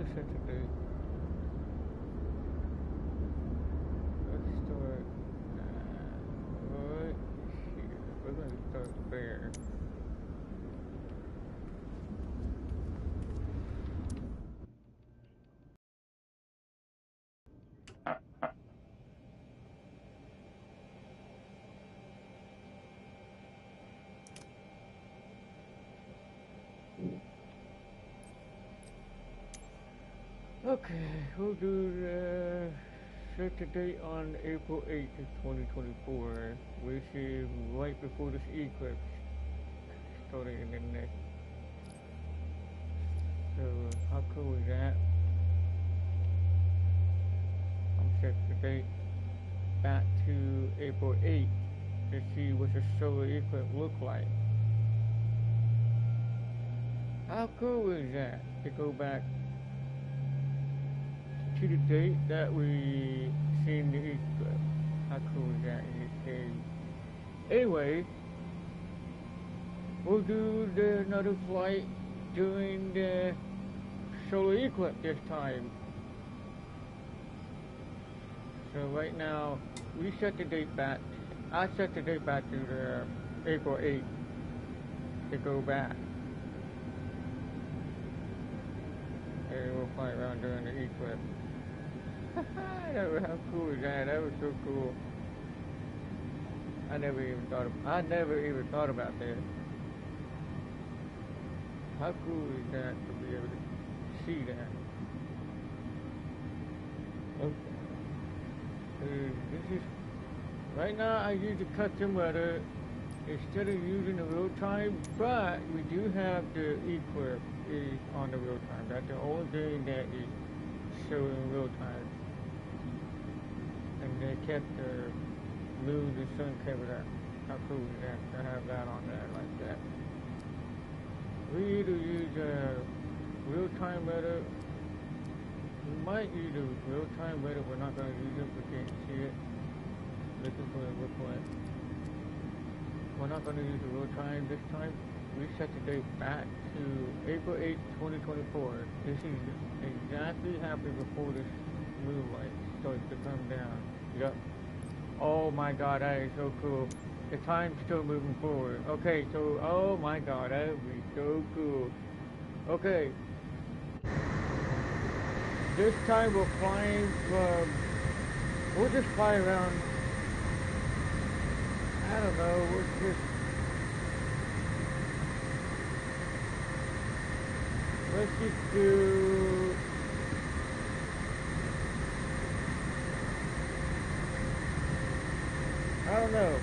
gonna set the date. Let's start right here. We're gonna start there. Okay, we'll do the set the date on April 8th of 2024, which is right before this eclipse starting in the next. So how cool is that? I'm set the date back to April 8th to see what the solar eclipse look like. How cool is that to go back to the date that we seen the eclipse? How cool is that in this game? Anyway, we'll do another flight during the solar eclipse this time. So right now, we set the date back. I set the date back to the April 8th to go back. And we'll fly around during the eclipse. How cool is that? That was so cool. I never even thought about that. How cool is that to be able to see that? Okay. This is right now. I use the custom weather instead of using the real time, but we do have the eclipse is on the real time. That's the only thing that is showing real time. And they kept the moon and sun covered up. How cool is that to have that on there like that? We either use real time weather. We might use the real time weather. We're not going to use it. We can't see it. Looking for it real quick. We're not going to use the real time this time. We set the date back to April 8th, 2024. This is exactly happening before this moonlight starts to come down. Yep. Oh my god, that is so cool. The time's still moving forward. Okay, so, oh my god, that would be so cool. Okay. This time we're flying from, we'll just fly around, I don't know, we'll just, let's just do, I don't know.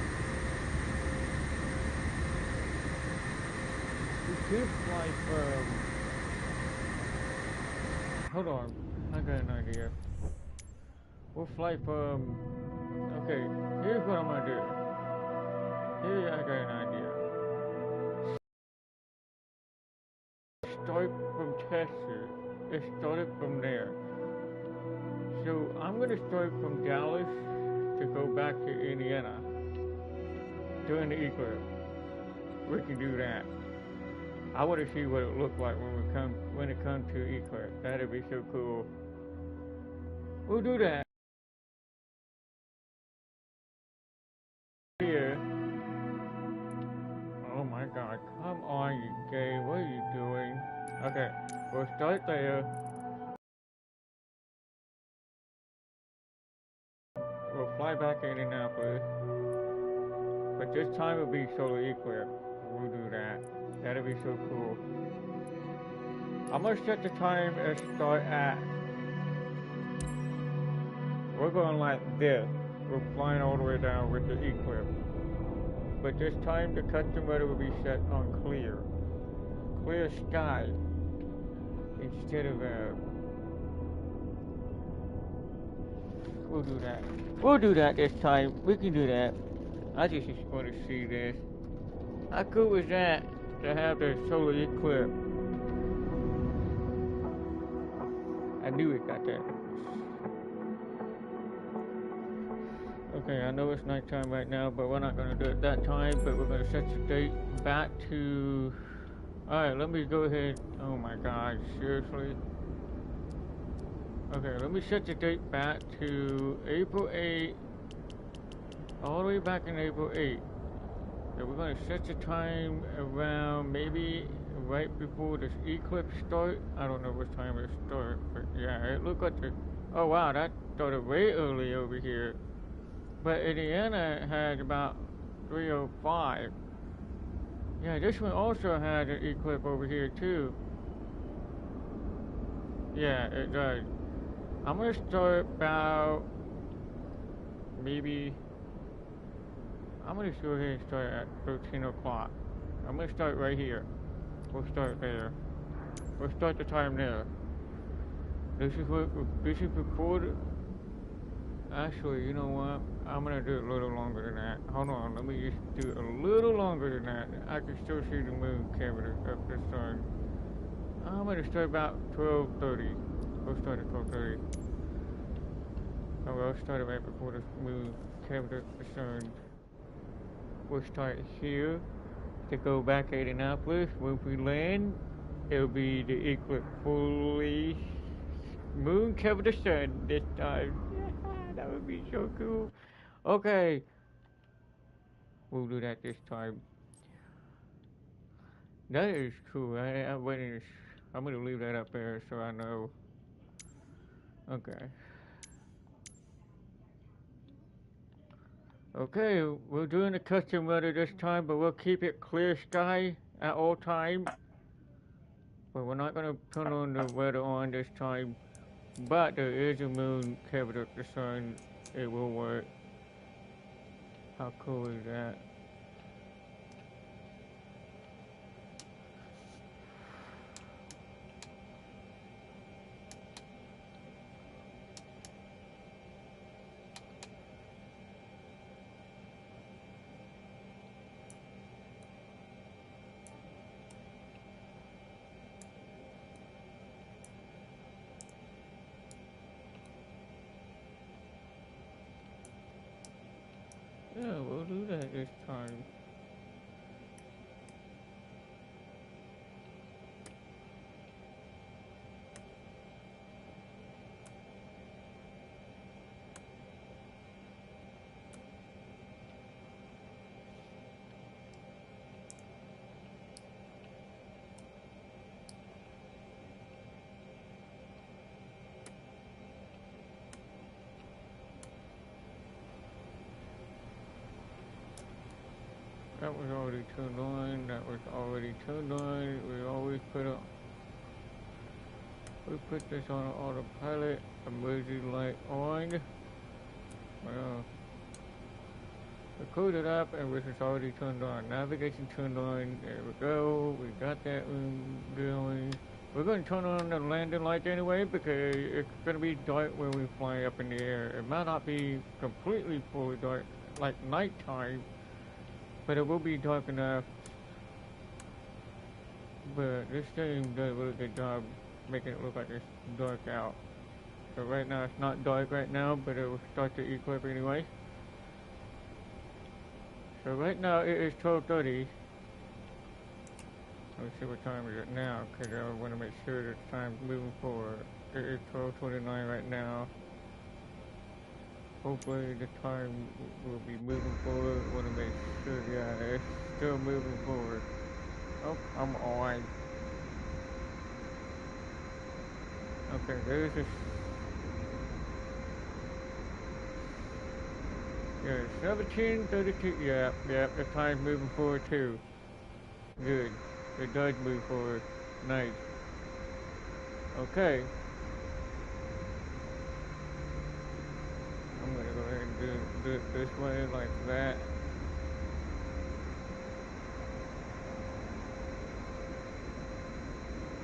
We could fly from, hold on, I got an idea. We'll fly from, okay, here's what I'm gonna do. Here I got an idea. Start from Texas. It started from there. So I'm gonna start from Dallas to go back to Indiana during the eclipse. We can do that. I want to see what it looked like when it comes to eclipse. That'd be so cool. We'll do that. Here. Oh my god, come on you gay, what are you doing? Okay, we'll start there. We'll fly back to Indianapolis. But this time it'll be solar eclipse. We'll do that. That'll be so cool. I'm gonna set the time and start at. We're going like this. We're flying all the way down with the eclipse. But this time the custom weather will be set on clear. Clear sky. Instead of we'll do that. We'll do that this time. We can do that. I just want to see this. How cool was that to have the solar eclipse? I knew it got that. Okay, I know it's nighttime right now, but we're not going to do it that time, but we're going to set the date back to... Alright, let me go ahead. Oh my god, seriously? Okay, let me set the date back to April 8th, all the way back in April 8th. So we're going to set the time around maybe right before this eclipse start. I don't know what time it starts, but yeah, it looked like the... Oh wow, that started way early over here. But Indiana had about 3:05. Yeah, this one also had an eclipse over here too. Yeah, it does. I'm gonna start about maybe. I'm gonna go ahead and start at 13 o'clock. I'm gonna start right here. We'll start there. We'll start the time there. This is before the, actually, you know what? I'm gonna do it a little longer than that. Hold on, let me just do it a little longer than that. I can still see the moon cavity up the sun. I'm gonna start about 12:30. We'll start at 12:30. Oh, we'll start right before the moon cavity up the sun. We'll start here to go back to Indianapolis. When we land, it'll be the eclipse fully moon cover the sun this time. That would be so cool. Okay, we'll do that this time. That is cool. I'm waiting. I'm gonna leave that up there so I know. Okay. Okay, we're doing the custom weather this time, but we'll keep it clear sky at all times. But we're not gonna turn on the weather on this time. But there is a moon covered up the sun. It will work. How cool is that? Yeah, we'll do that this time. That was already turned on. That was already turned on. We always put up. We put this on autopilot. Emergency light on. Well, we closed it up and this is already turned on. Navigation turned on. There we go. We got that one going. We're going to turn on the landing lights anyway because it's going to be dark when we fly up in the air. It might not be completely fully dark like nighttime, but it will be dark enough. But this thing does a really good job making it look like it's dark out. So right now it's not dark right now, but it will start to eclipse anyway. So right now it is 12:30. Let's see what time is it now, because I want to make sure that time's moving forward. It is 12:29 right now. Hopefully the time will be moving forward. I want to make sure, yeah, it's still moving forward. Oh, I'm on. Okay, there's this. Yeah, 17:32. Yeah, the time's moving forward too. Good. It does move forward. Nice. Okay. I'm gonna go ahead and do it this way, like that.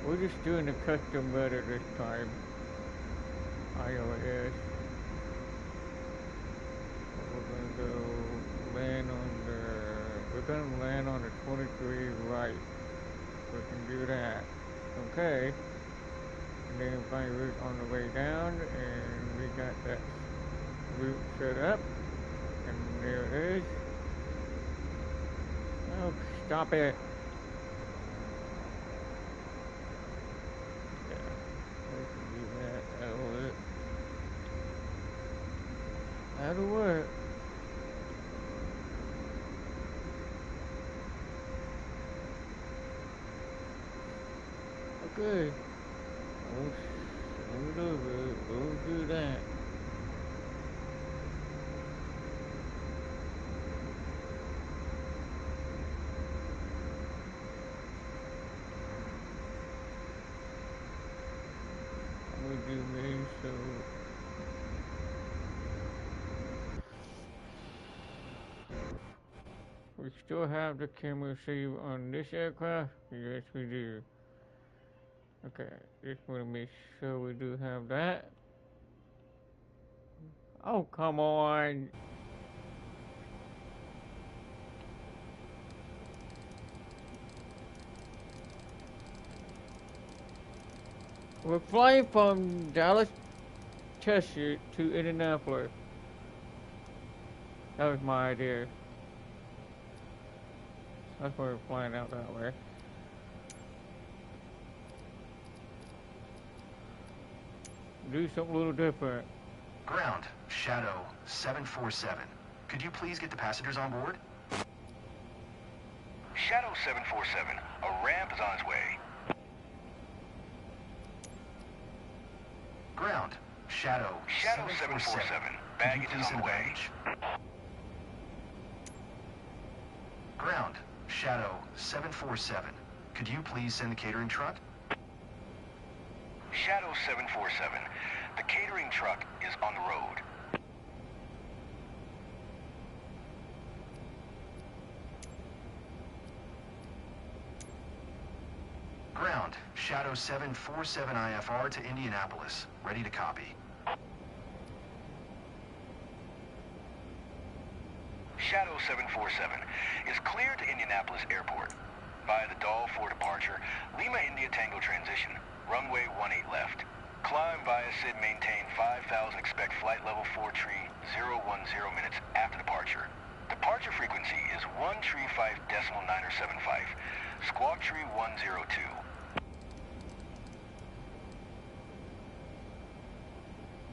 We're just doing the custom weather this time. iOS. We're gonna go land on the. We're gonna land on the 23 right. We can do that. Okay. And then find route on the way down, and we got that route set up. And there it is. Oh, stop it. Yeah, we can do that. That'll work. what? Okay. We'll do that. We'll do me so. We still have the camera save on this aircraft? Yes, we do. Okay, just want to make sure we do have that. Oh, come on. We're flying from Dallas, Texas to Indianapolis. That was my idea. That's why we're flying out that way. Do something a little different. Ground, Shadow 747. Could you please get the passengers on board? Shadow 747, a ramp is on its way. Ground, Shadow 747. Baggage is on the way. Ground, Shadow 747. Could you please send the catering truck? Shadow 747, the catering truck is on the road. Ground, Shadow 747 IFR to Indianapolis. Ready to copy. Shadow 747 is cleared to Indianapolis Airport. Via the DAL for departure, Lima India Tango transition, runway 18 left. Climb via SID maintain 5000, expect flight level 4 tree 010 minutes after departure. Departure frequency is 135.975, squawk tree 102.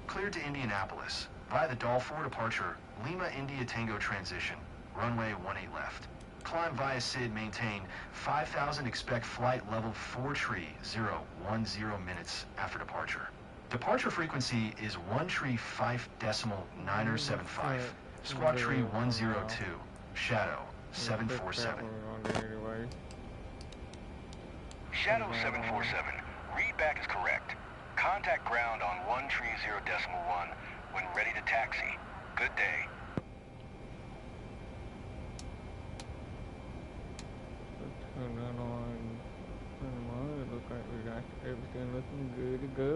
Cleared to Indianapolis. Via the DAL 4 departure, Lima India Tango transition, runway 18 left. Climb via SID, maintain 5000, expect flight level 4 tree 010 minutes after departure. Departure frequency is 135.975, squawk tree 102, Shadow 747. Shadow 747, readback is correct. Contact ground on 130.1 when ready to taxi. Good day. Turn that on. Turn them on. It looks like we got everything looking good to go.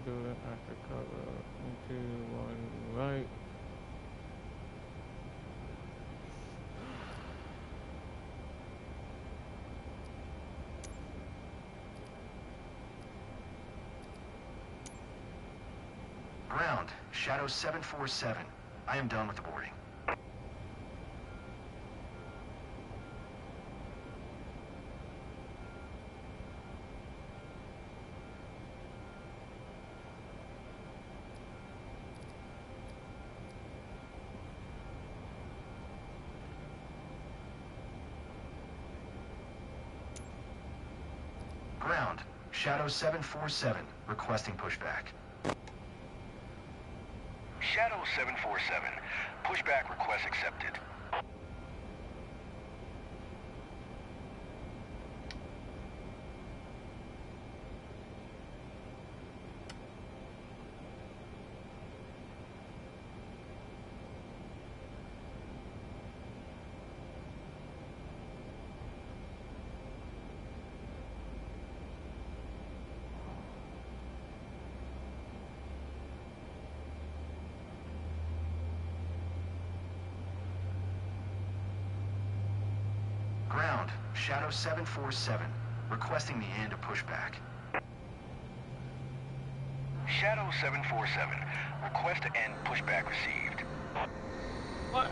Do the after cover into one right. Ground, Shadow 747. I am done with the boarding. Ground, Shadow 747, requesting pushback. Shadow 747, pushback request accepted. Ground, Shadow 747, requesting the end of pushback. Shadow 747, request to end pushback received. What?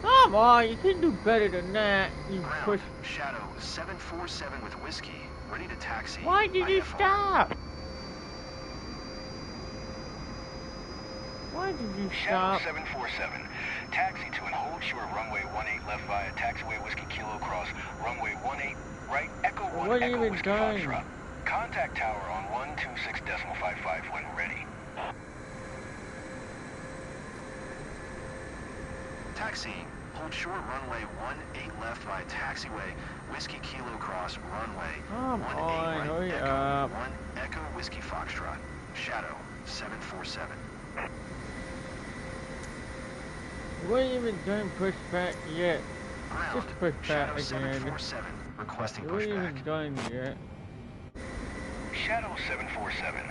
Come on, you can do better than that. You Ground, push. Shadow 747 with whiskey, ready to taxi. Why did you IFR. stop? Why did you Shadow stop? 747. Taxi to and hold short runway 18 left via taxiway Whiskey Kilo Cross, runway 18 right, Echo 1 What are you Echo even Whiskey doing? Foxtrot. Contact tower on 126.55 when ready. Taxiing. Hold short runway 18 left via taxiway Whiskey Kilo Cross, runway Come 18 on, right, hurry Echo up. 1 Echo Whiskey Foxtrot. Shadow 747. You ain't even done pushback yet. Ground. Just push Shadow back again. 747. Requesting You ain't even pushback. done yet. Shadow 747.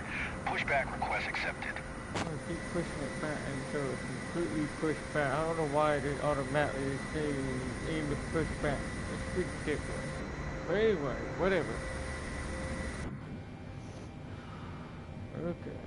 Pushback request accepted. I'm gonna keep pushing it back until it's completely pushed back. I don't know why they automatically say aim to push back. It's ridiculous. But anyway, whatever. Okay.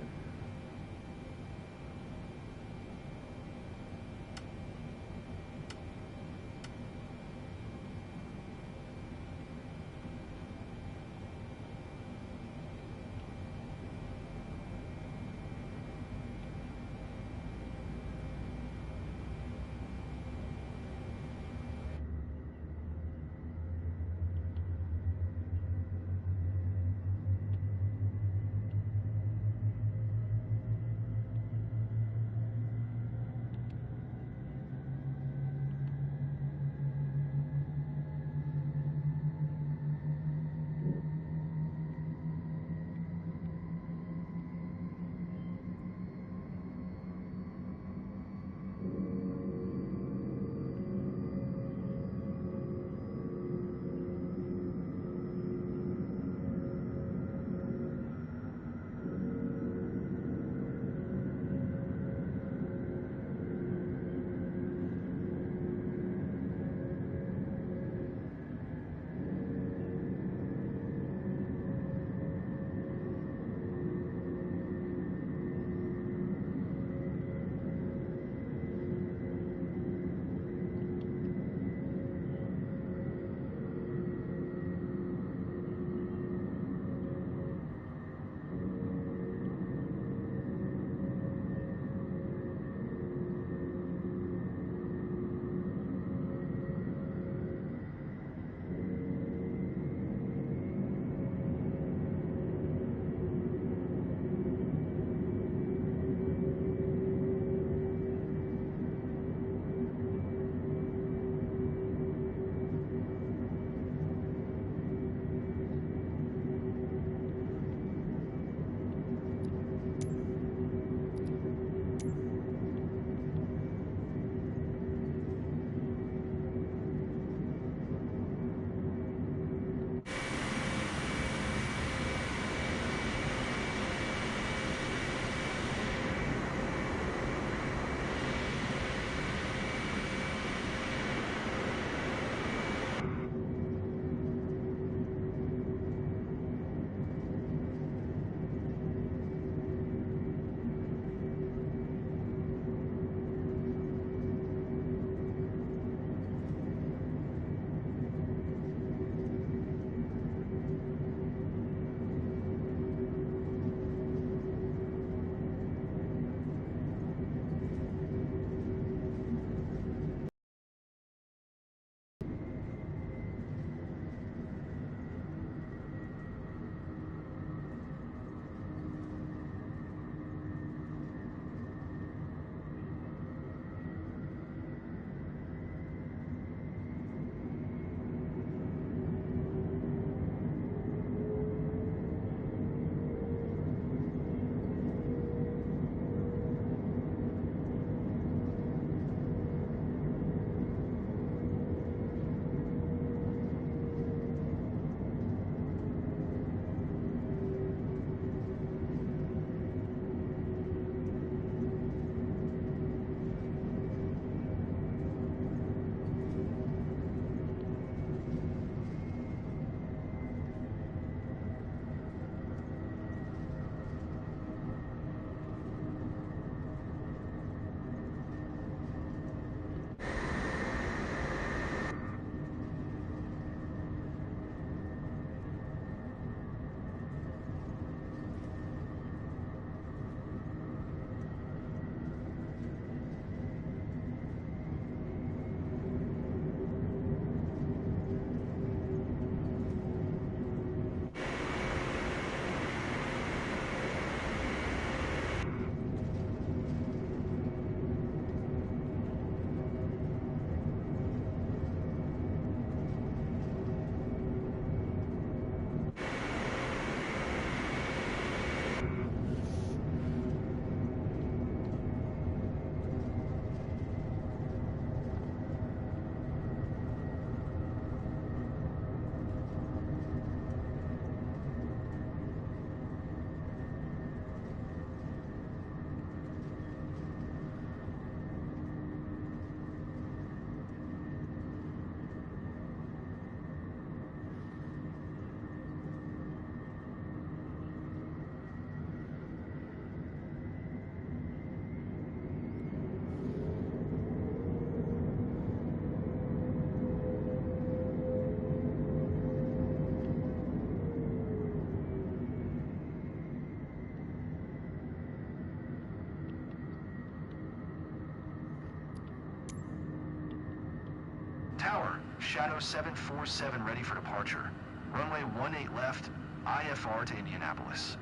Shadow 747 ready for departure. Runway 18 left, IFR to Indianapolis.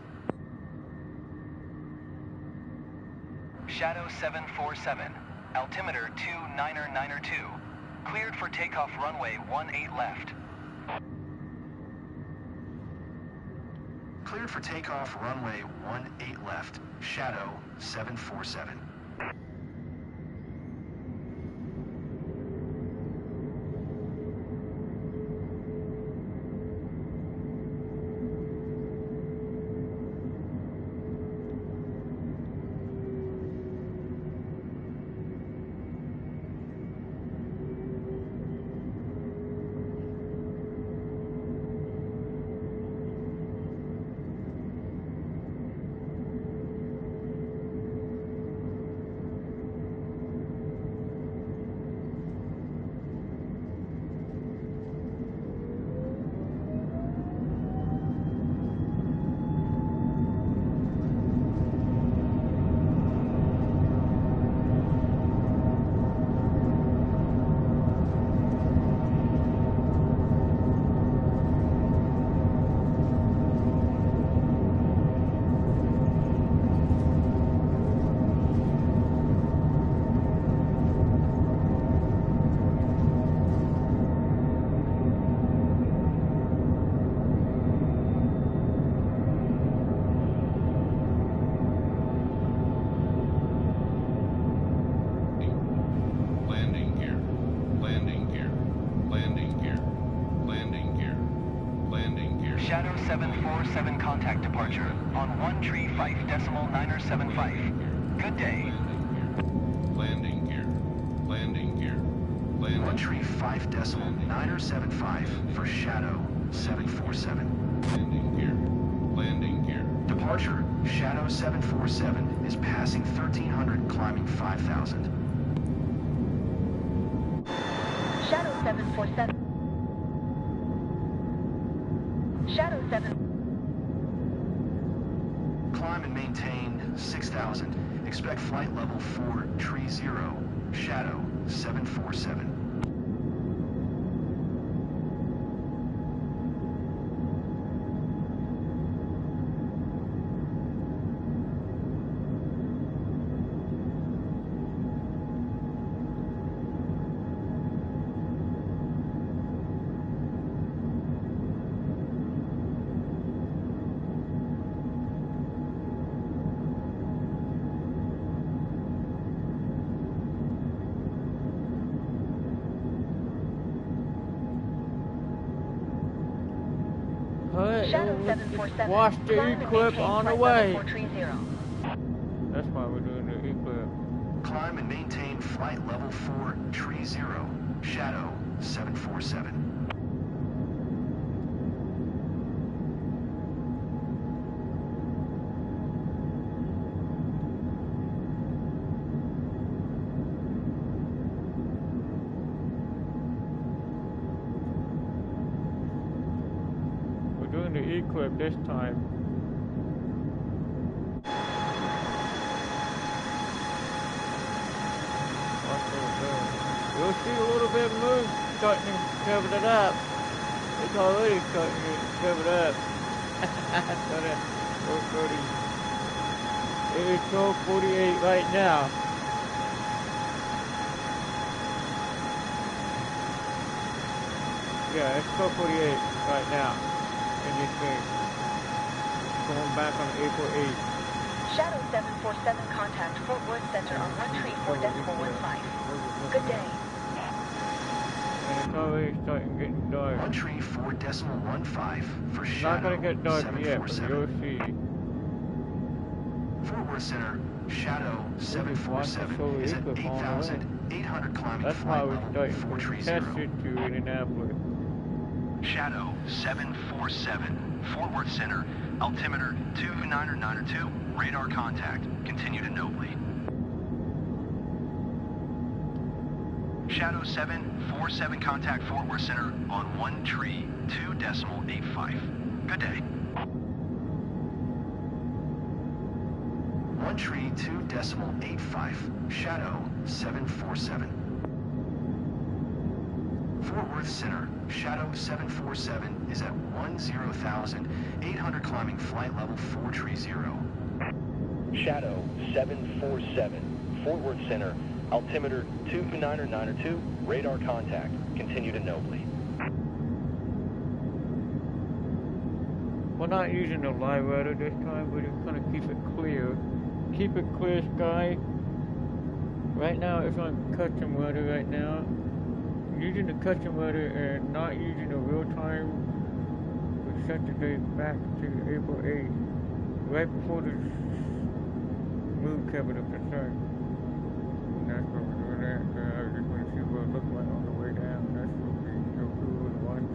Shadow 747, altimeter 2992, cleared for takeoff runway 18 left. Cleared for takeoff runway 18 left, Shadow 747. Shadow 747 contact departure on 135.975. Good day. Landing gear. 135.975 for Shadow 747. Landing gear. Departure, Shadow 747 is passing 1300, climbing 5000. Shadow 747. Shadow 7. Climb and maintain 6000. Expect flight level 430. Shadow 747. Shadow 747. Watch the Climb and eclipse maintain on the flight way. level 430. That's why we're doing the eclipse. Climb and maintain flight level 430. Shadow 747. Doing the eclipse this time. You'll see a little bit of moon starting to cover it up. It's already starting to cover it up. It is 12:48 right now. Yeah, it's 12:48 right now. In this thing. Going back on April 8th. Shadow 747 contact Fort Worth Center on 134.15. Good day. And it's already starting getting dark. 134.15 for Shadow. Not gonna get dark yet, but you'll see. Fort Worth Center, Shadow 747 is at 8,800 climbing That's why flight we're level starting to 430. test it to Indianapolis. Shadow 747, Fort Worth Center, altimeter 2992, radar contact, continue to no bleed. Shadow 747 contact Fort Worth Center on 132.85. Good day. 132.85, Shadow 747. Fort Worth Center, Shadow 747 is at 10,800 climbing flight level 430. Shadow 747, Fort Worth Center, altimeter 29902, radar contact. Continue to Nobly. We're not using the live weather this time, we're just gonna keep it clear. Keep it clear sky. Right now it's on custom weather right now. Using the custom weather and not using the real time, we set the date back to April 8th, right before the moon covered up the sun. And that's what we're doing that. I was just gonna see what it looked like on the way down. That's what we go through and watch.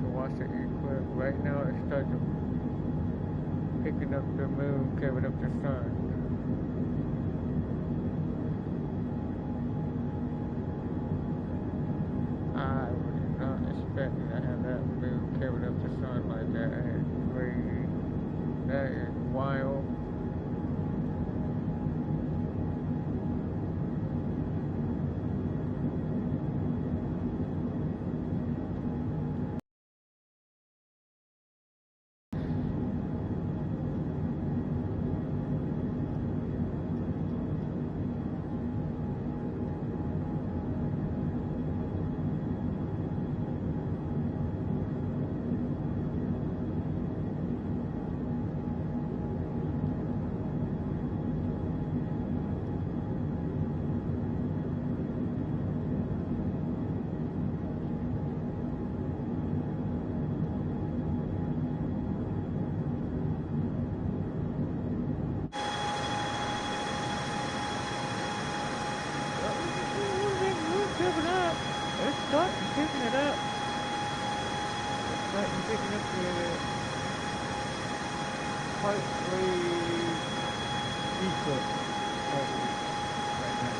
To watch the eclipse. Right now it starts picking up the moon covered up the sun. I was not expecting to have that moon covered up the sun like that. It's crazy. That is wild. It's starting picking it up. It's starting picking up the partly eclipse right now.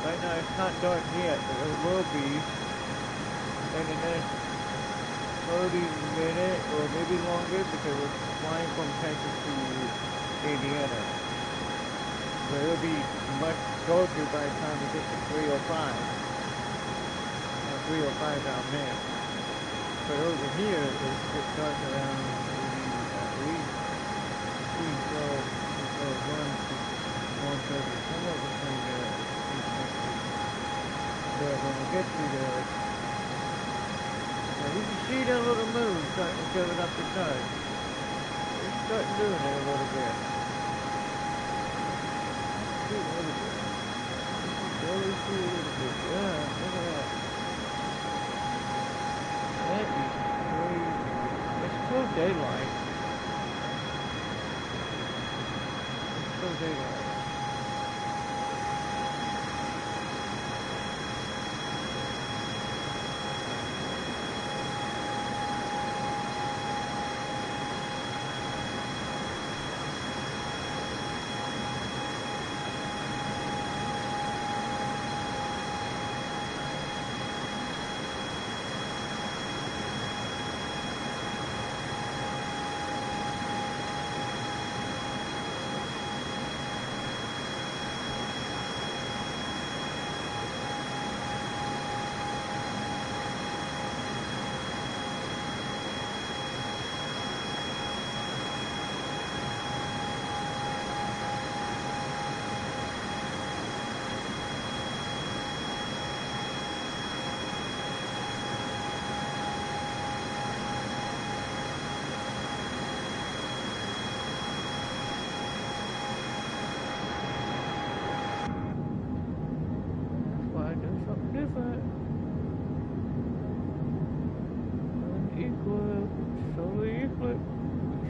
Right now it's not dark yet, but it will be in the next 30 minutes or maybe longer because we're flying from Texas to Indiana. But it'll be much darker by the time we get to 305. 305 down there. But over here it starts around maybe at least 1 to 1:30, somewhere between there. But when we get to the we can see that little moon starting to cover up the sun. It's starting doing it a little bit. See a little bit. Barely see a little bit. Yeah, look at that. That is crazy. It's still daylight. It's still daylight.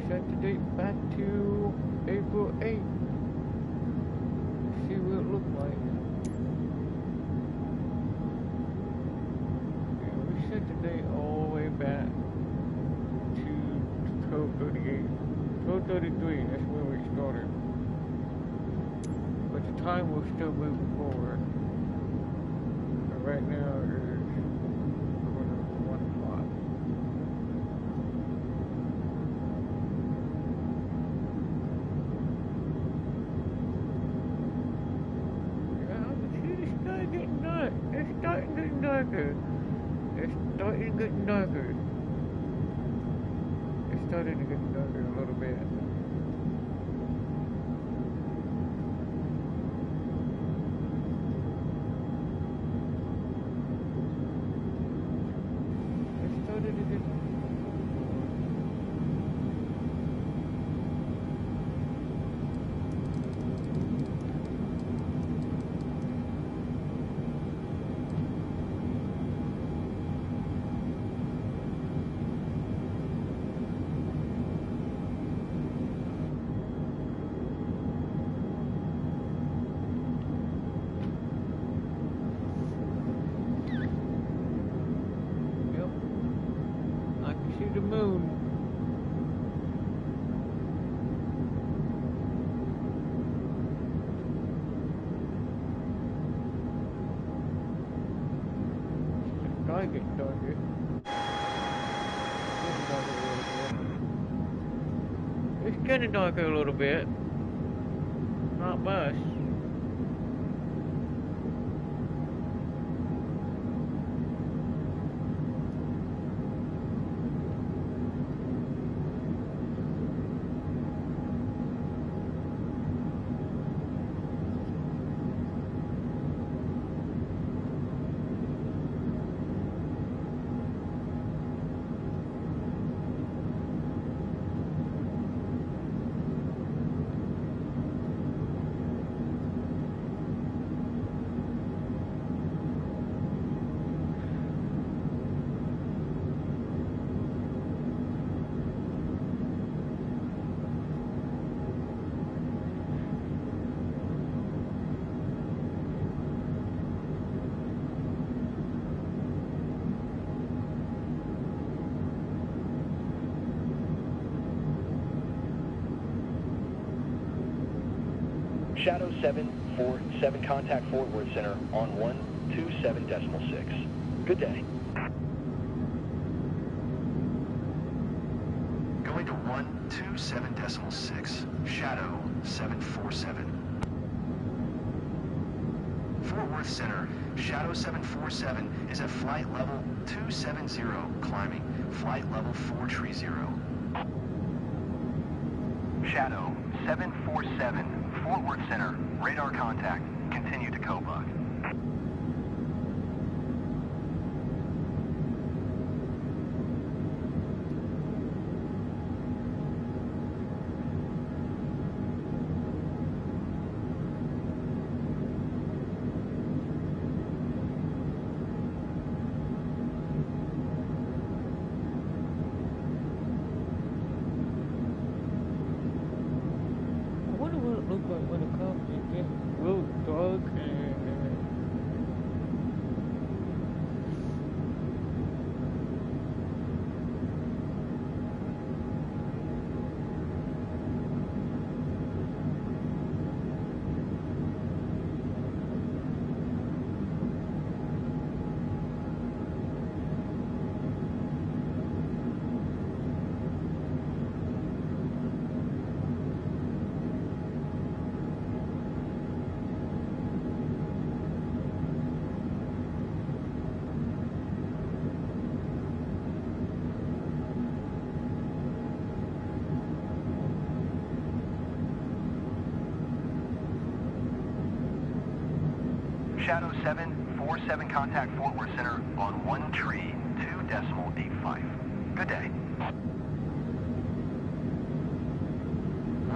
Set the date back to April 8th. See what it looked like. Yeah, we set the date all the way back to 12:38. 12:33, that's where we started. But the time was still moving forward. But right now it is 1 o'clock. darker. It's starting to get darker. It's starting to get darker a little bit. It started to get. See the moon. The sky gets darker. It's getting darker a little bit. Not much. Shadow 747, contact Fort Worth Center on 127.6. Good day. Going to 127.6, Shadow 747. Fort Worth Center, Shadow 747 is at flight level 270, climbing flight level 430. Shadow 747. Fort Worth Center, radar contact, continue to Cobug. Look like when it comes, it gets real dark and Shadow 747, contact Fort Worth Center on 132.85. Good day.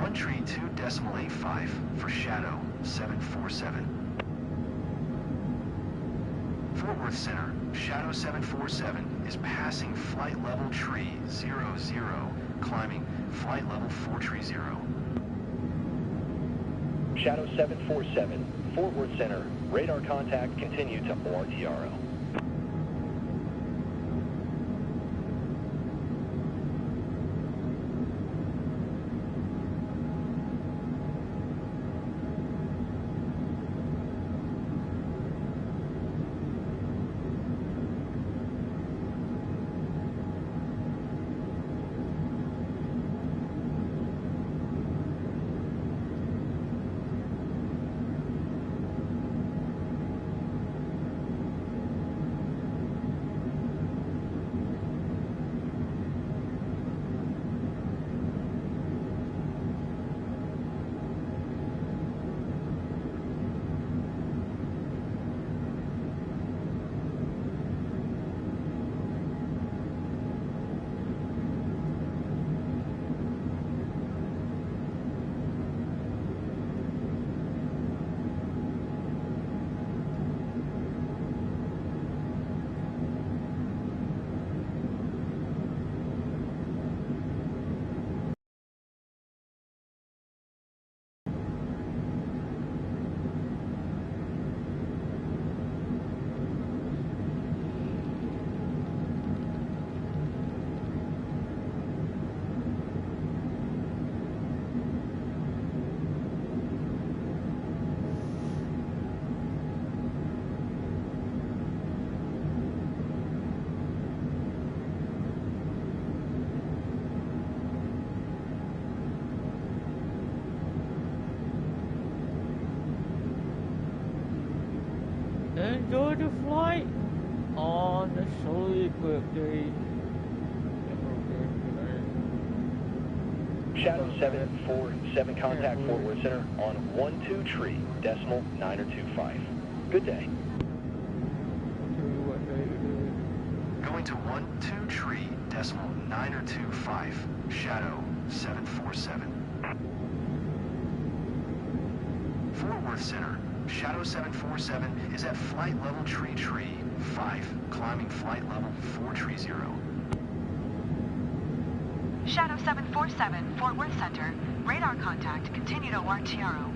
132.85 for Shadow 747. Fort Worth Center, Shadow 747 is passing flight level tree 00, climbing flight level 430. Shadow 747, Fort Worth Center, radar contact, continue to ORTRO. enjoy the flight on the solar eclipse day. Shadow 747, contact Fort Worth Center on 12 tree, decimal 925. Good day. Going to 12 tree, decimal 925, Shadow 747. Fort Worth Center, Shadow 747 is at flight level tree 5, climbing flight level 430. Shadow 747, Fort Worth Center. Radar contact. Continue to RTRO.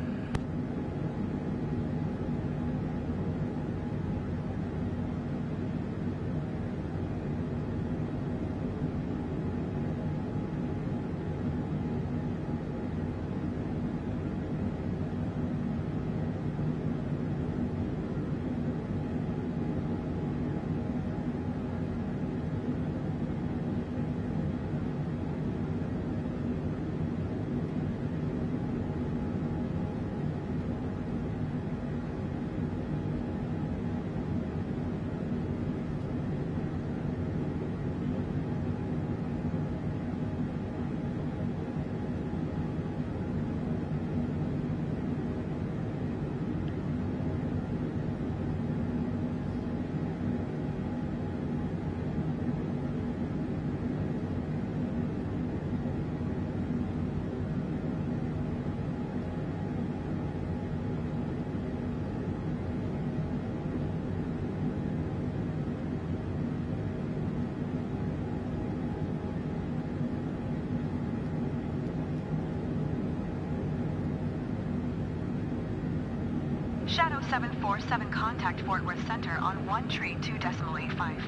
Shadow 747, contact Fort Worth Center on 1 tree 2 decimal 85.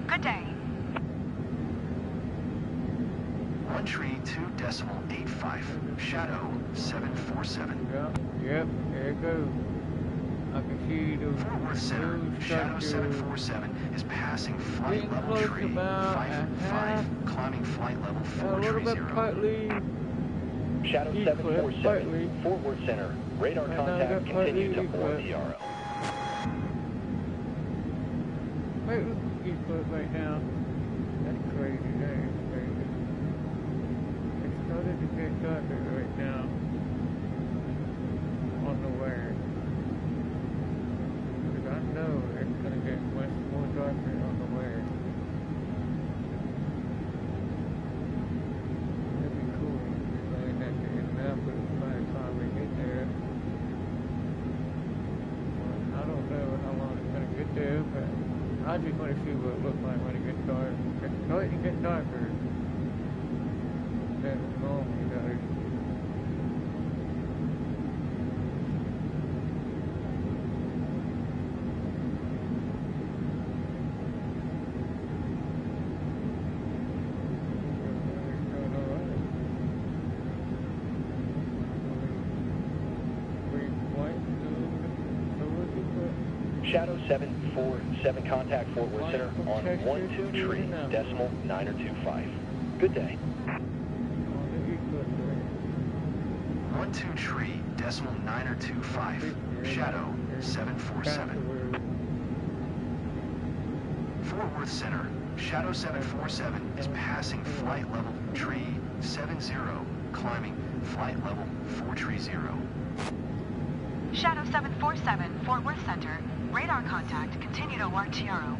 Good day. 1 tree 2 decimal 85, Shadow 747. Yep, there it goes. I can see the Fort Worth Center, Shadow 747 is passing flight getting level close tree about 55, climbing flight level a little bit 430. partly. Shadow 747, Fort Worth Center. Radar contact. Continue to RTRO. Wait, eclipse right now. That's crazy. That is crazy. It's starting to get darker right now on the way. Because I know it's going to get much more darker on the way. It'd be cool if we ain't at the end up, but by the time we get there. Well, I don't know how long it's going to get there, but I just want to see what it looks like when it gets dark. It's starting to get darker than it normally does. Shadow 747, contact Fort Worth Center on 12 tree, decimal 925. Good day. 12 tree, decimal 925, Shadow 747. Fort Worth Center, Shadow 747 is passing flight level tree 70, climbing flight level 430. Shadow 747, Fort Worth Center. Radar contact. Continue to RTRO.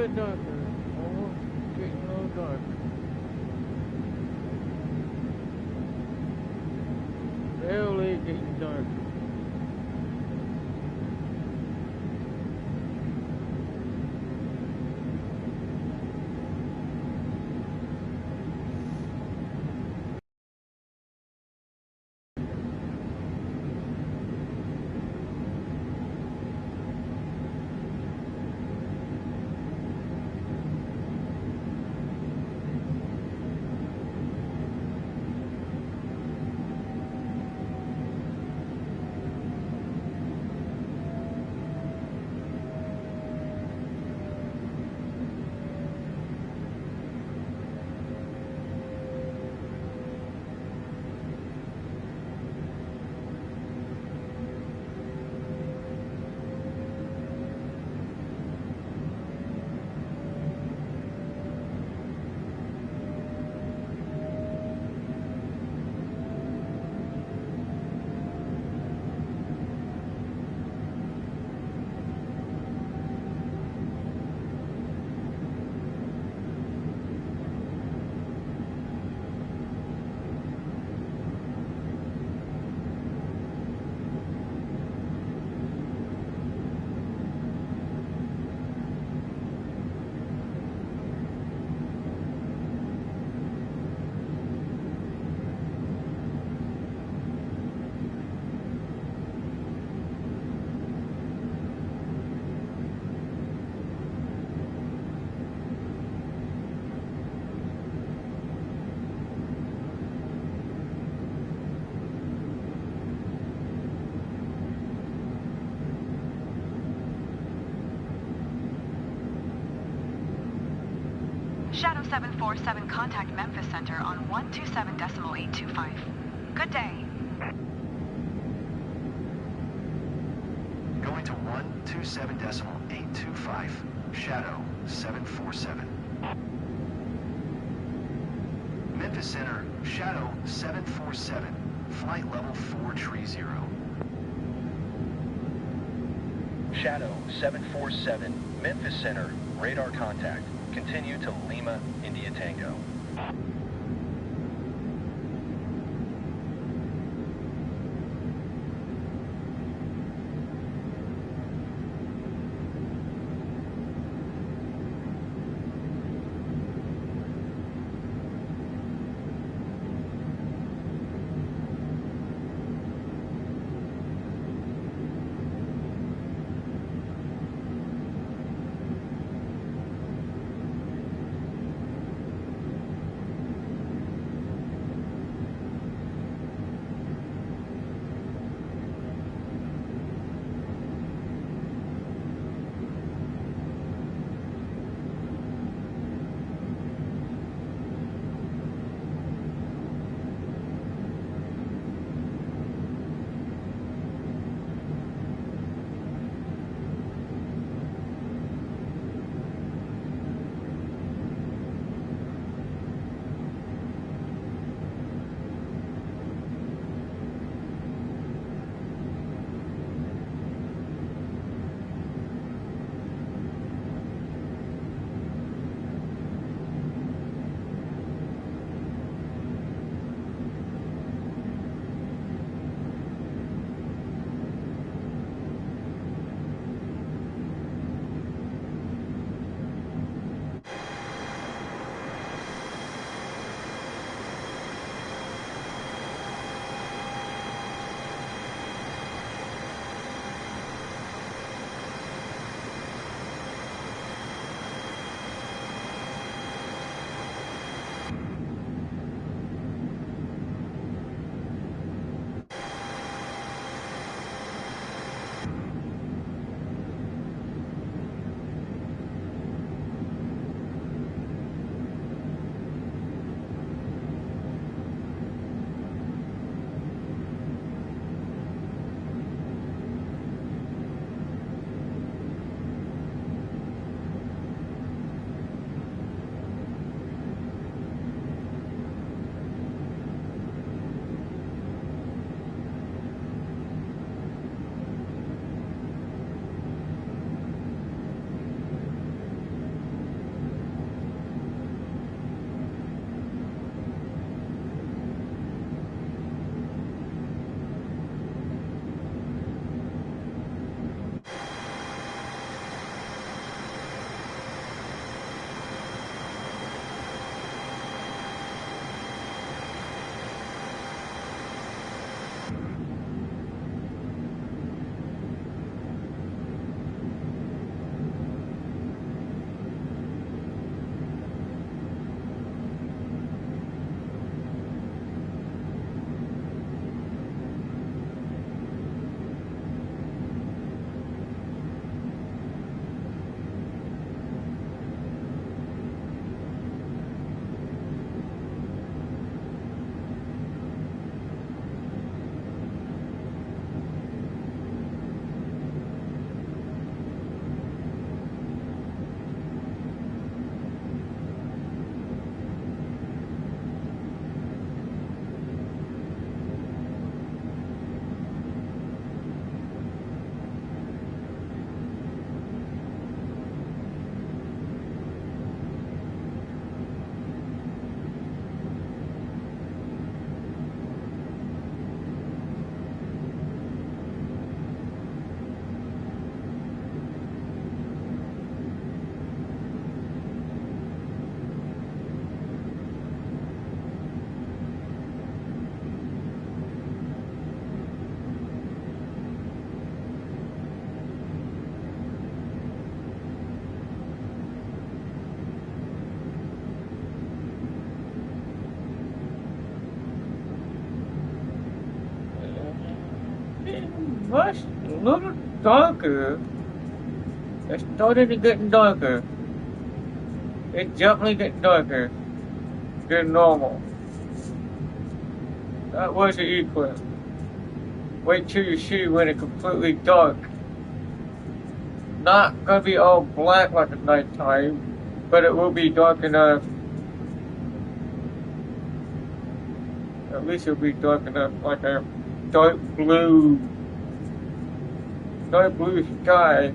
bit darker. Almost getting a little darker. Barely getting darker. Shadow 747, contact Memphis Center on 127.825. Good day. Going to 127.825. Shadow 747. Memphis Center, Shadow 747. Flight level 430. Shadow 747, Memphis Center, radar contact. Continue to Lima, India Tango. much, a little darker. It started to getting darker. It's definitely getting darker than normal. That was an eclipse. Wait till you see when it's completely dark. Not gonna be all black like at nighttime, but it will be dark enough. At least it'll be dark enough, like a dark blue sky.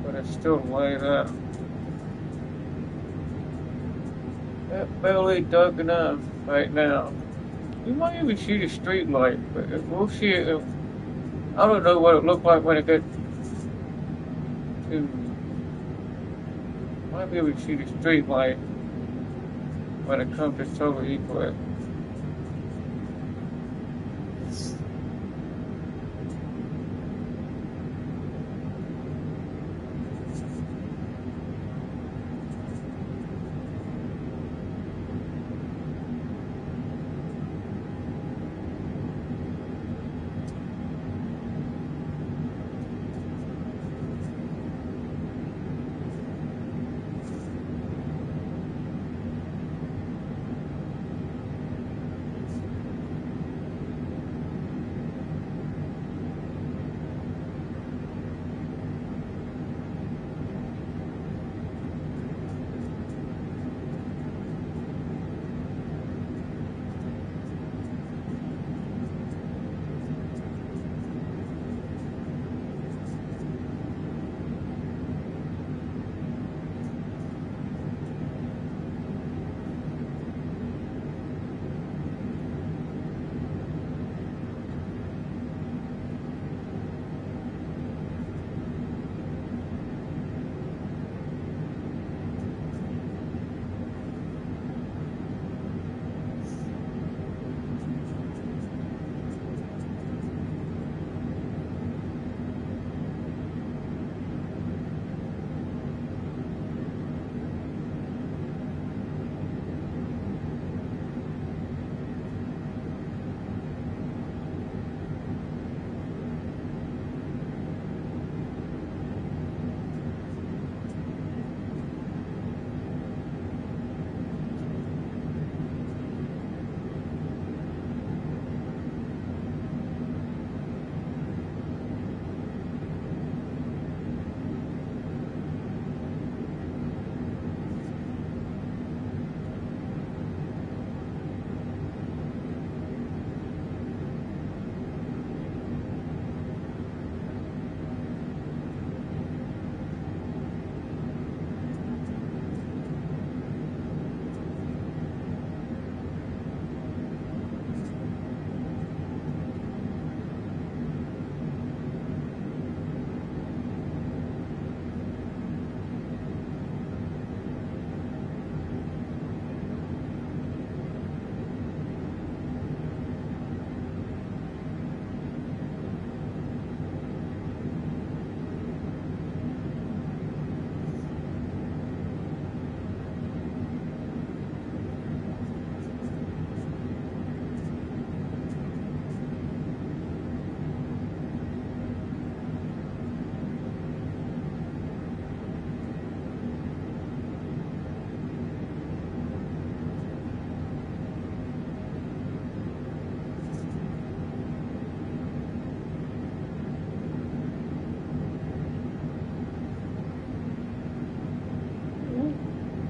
But it's still light up. It's barely dark enough right now. You might even see the street light, but we'll see it. I don't know what it looked like when it gets to. Might be able to see the street light when it comes to solar eclipse.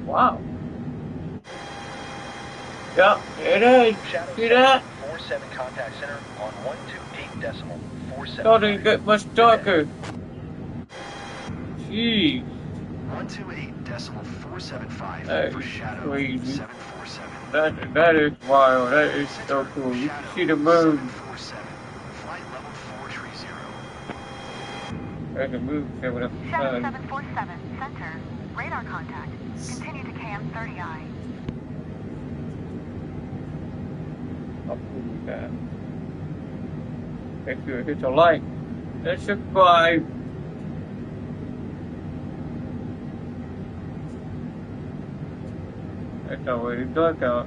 Wow. Yep, it is. Shadow See that? 47 contact center on 128.47. Starting to get much darker. Jeez. 128.475 That for is Shadow crazy. 747. That is wild. That is so cool. You can see the moon. 747. Flight level 430. There's a moon coming up the Shadow sun. 747, center. Radar contact. Continue to cam 30I. How cool is that? Make sure it hits a like and subscribe. It's already dark out.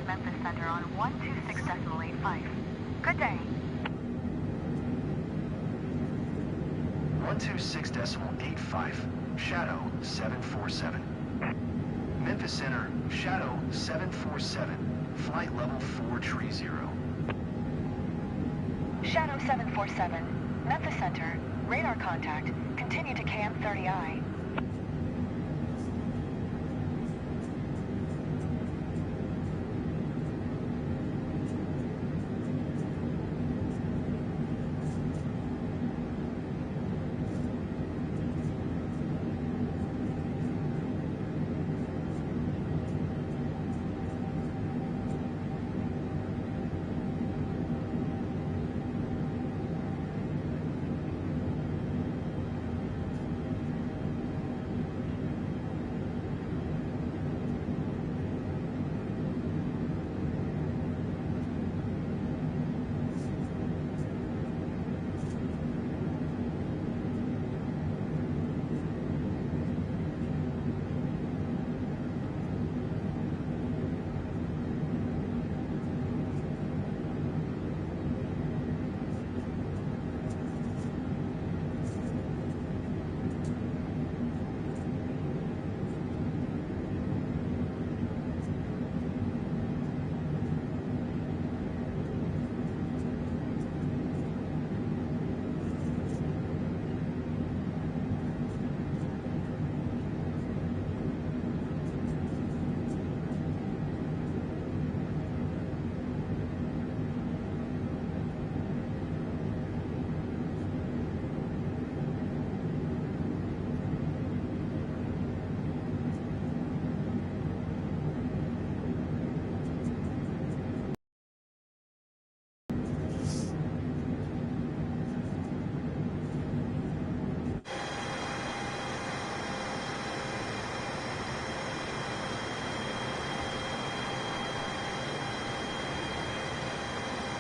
Memphis Center on 126.85. Good day. 126.85, Shadow 747. Memphis Center, Shadow 747, flight level 430. Shadow 747, Memphis Center, radar contact, continue to KM 30I.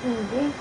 Hindi.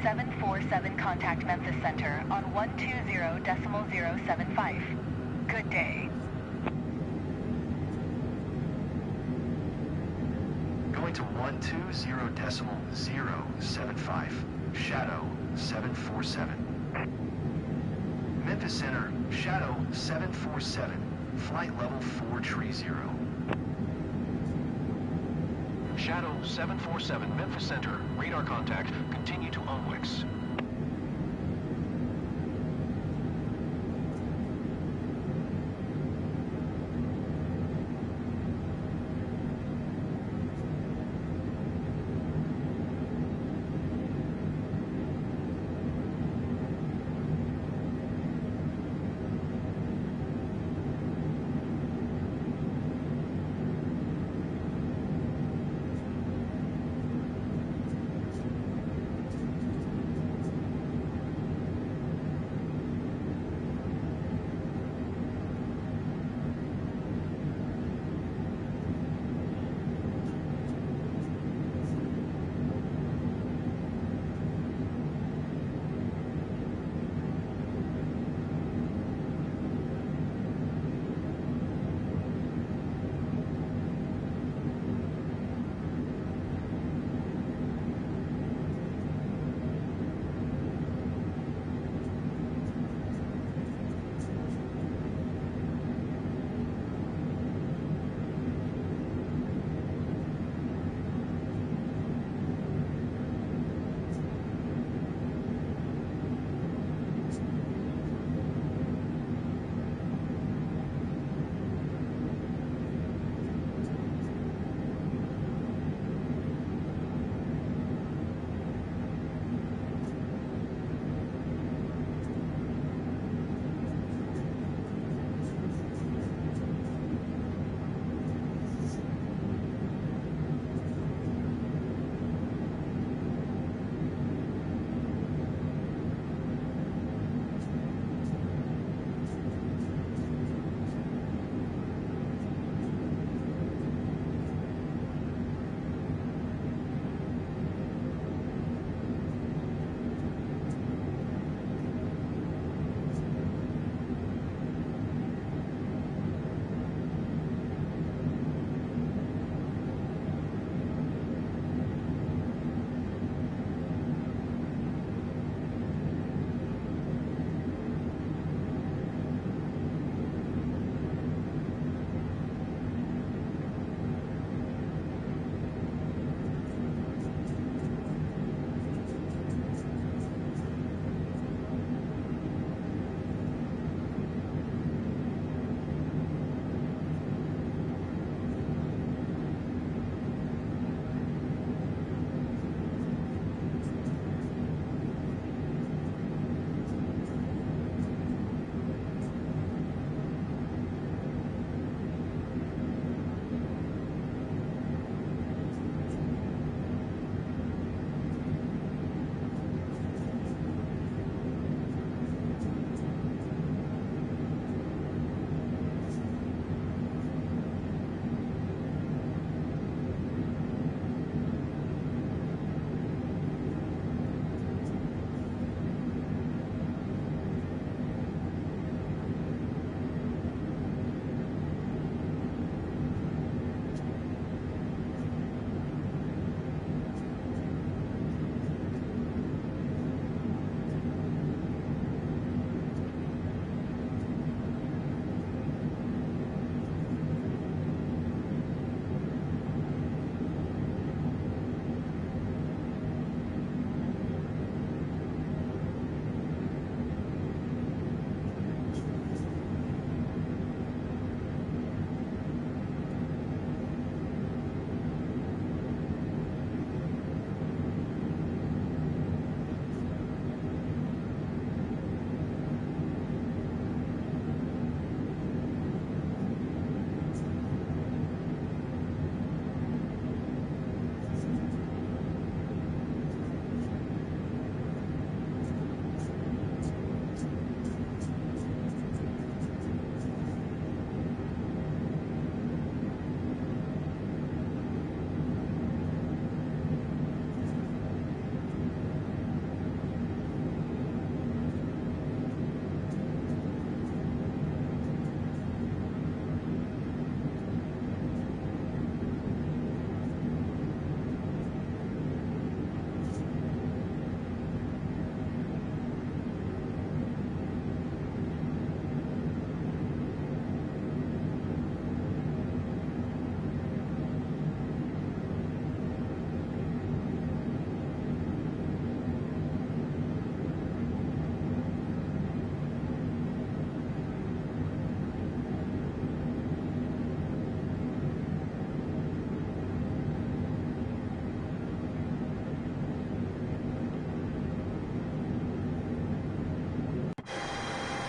747 contact Memphis Center on 120.075. Good day. Going to 120.075. Shadow 747. Memphis Center, Shadow 747. Flight level 430. Shadow 747, Memphis Center. Radar contact. Continue to ONWIX.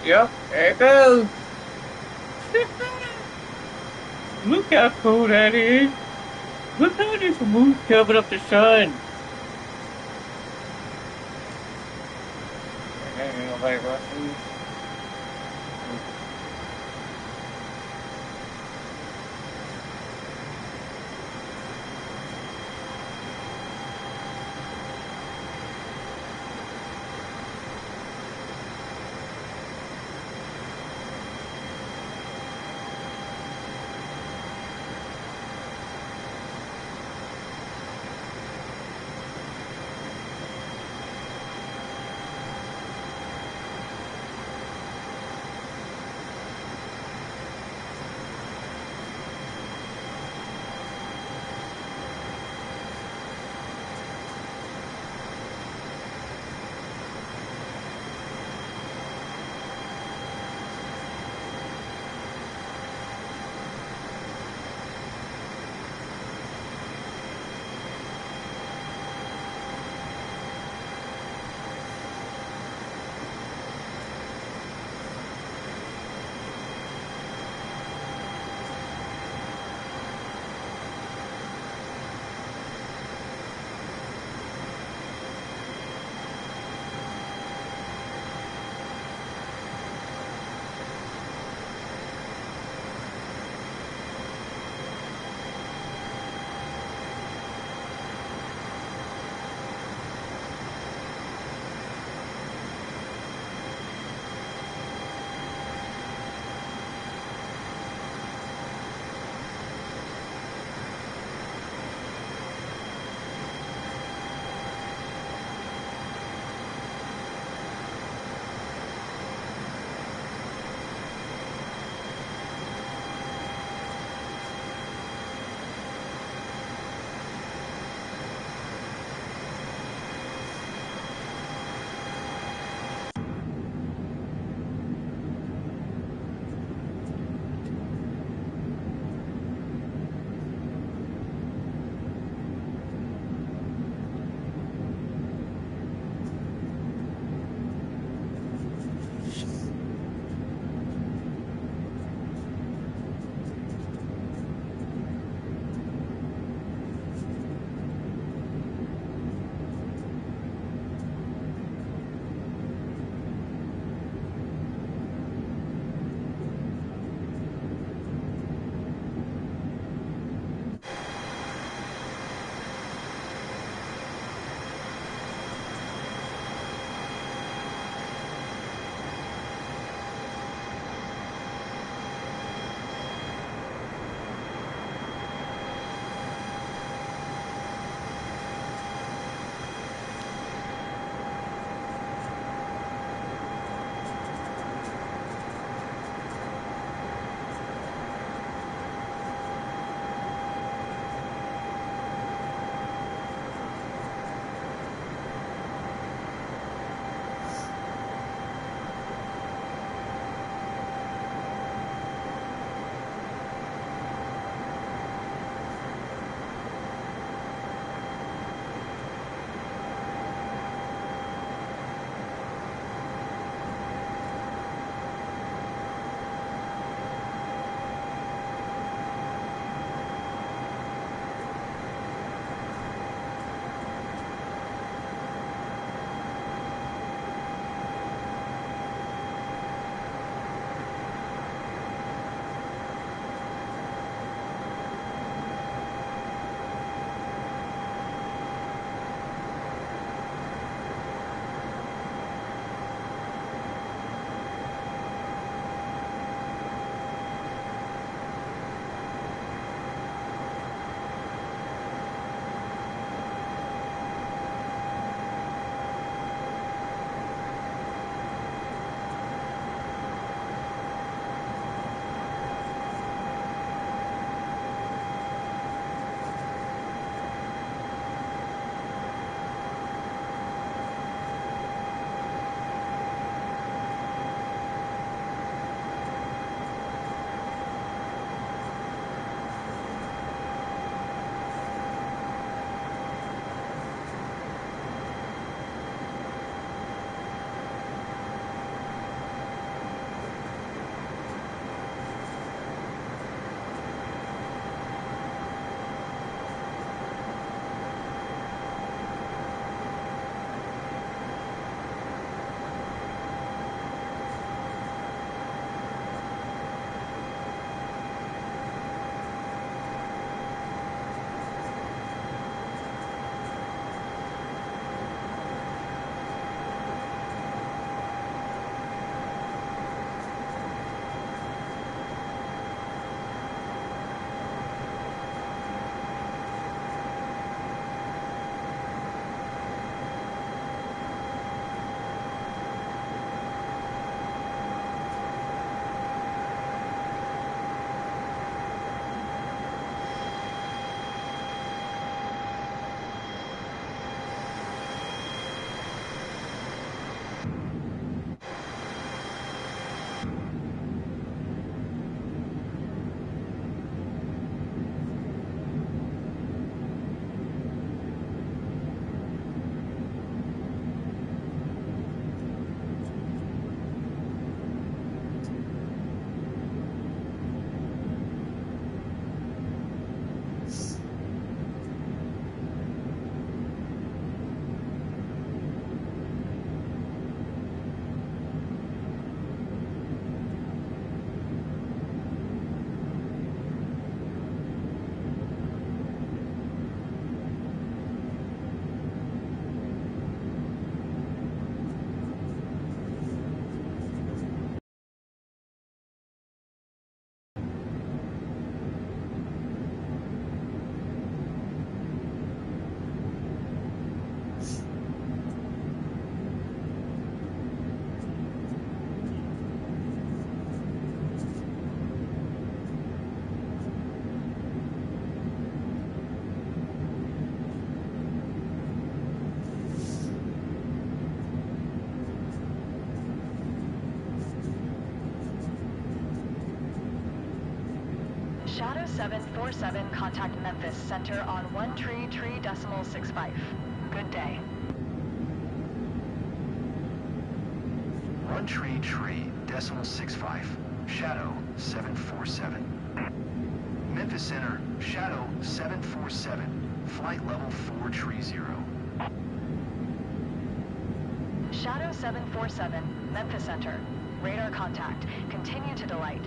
Yep, there it goes. Look how cool that is. Look how this moon's covered up the sun. Ain't nobody rushing. 747, contact Memphis Center on 133.65. Good day. 133.65. Shadow 747. Memphis Center, Shadow 747. Flight level 430. Shadow 747, Memphis Center. Radar contact. Continue to delight.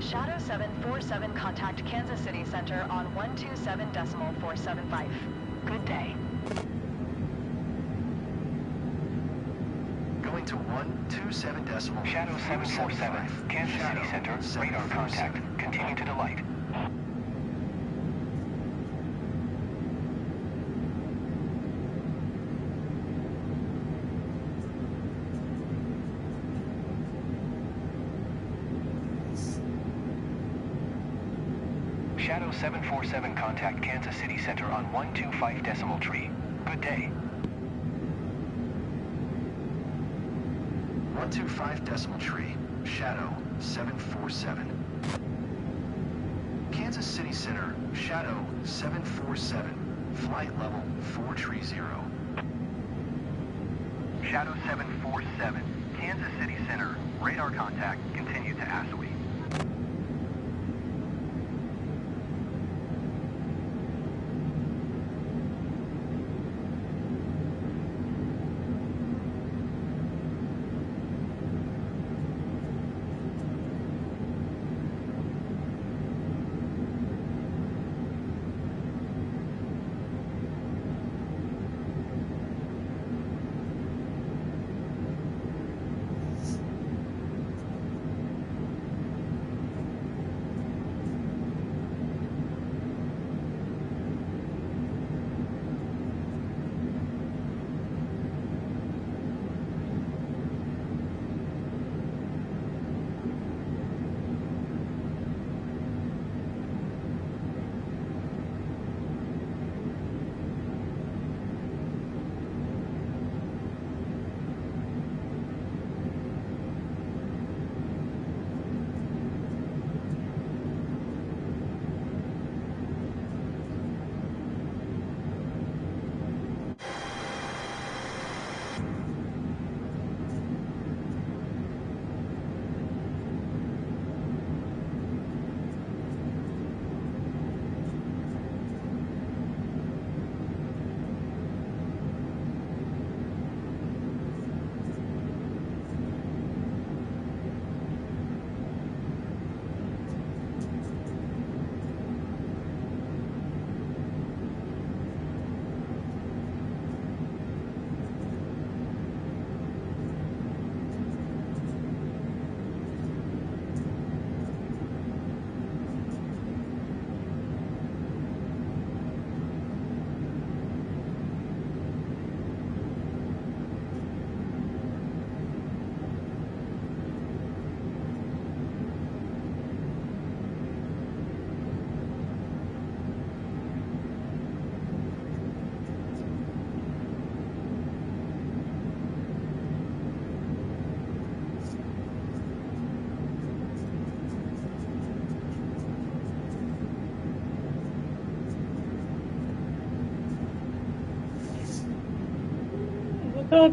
Shadow 747, contact Kansas City Center on 127.475. Good day. Going to 127.475. Shadow 747, Kansas City Center, radar contact. Continue to delight. Shadow 747, contact Kansas City Center on 125.3. Good day. 125.3. Shadow 747. Kansas City Center, Shadow 747. Flight level 430. Shadow 747, Kansas City Center, radar contact. Continue to Aswee.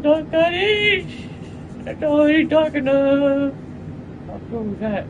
Don't got it. That's all he's talking of. How cool is that?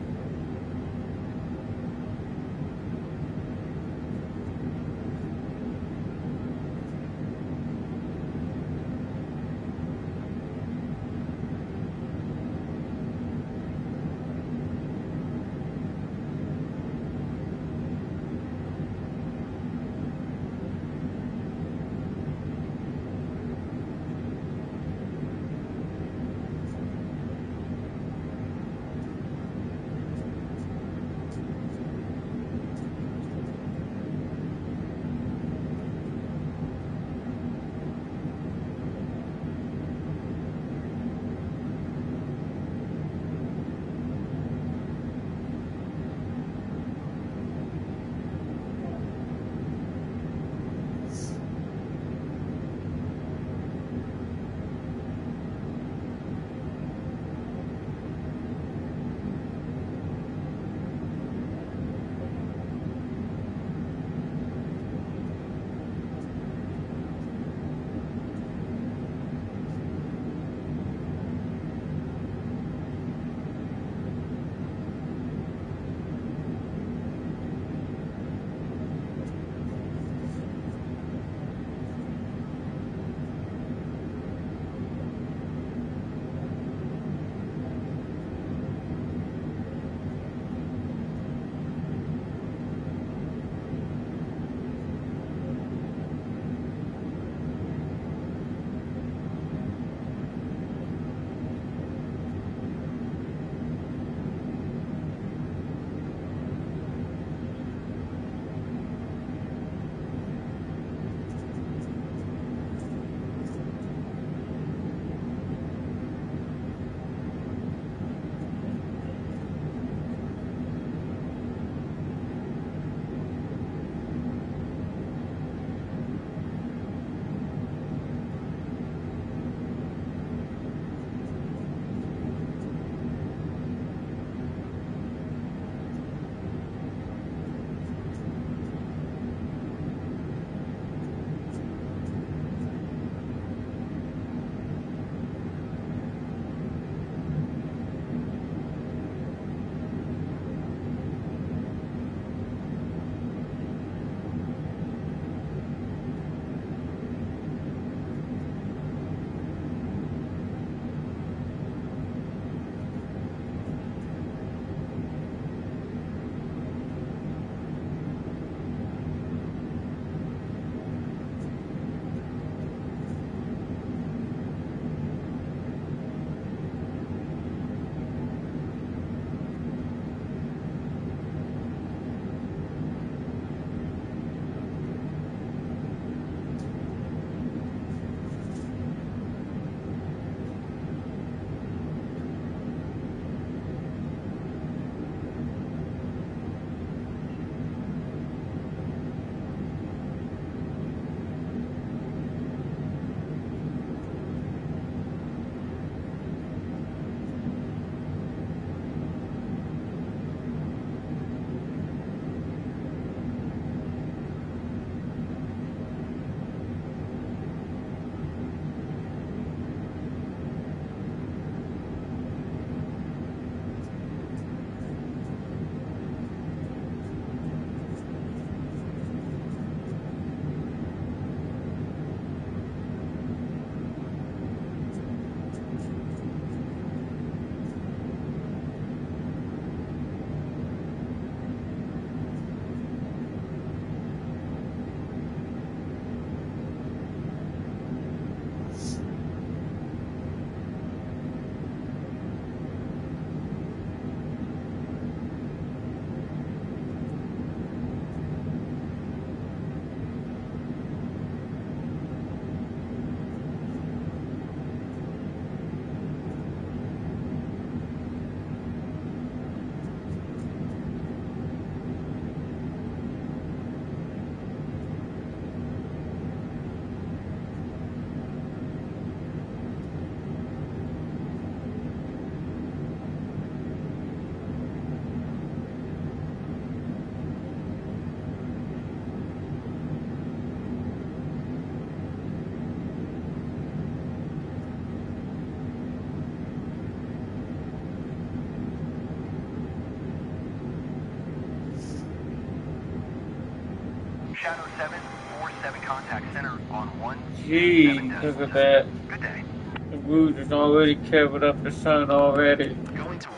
Shadow 747 contact center on 17. Gee, look at that. Good day. The rouge has already covered up the sun already. Going to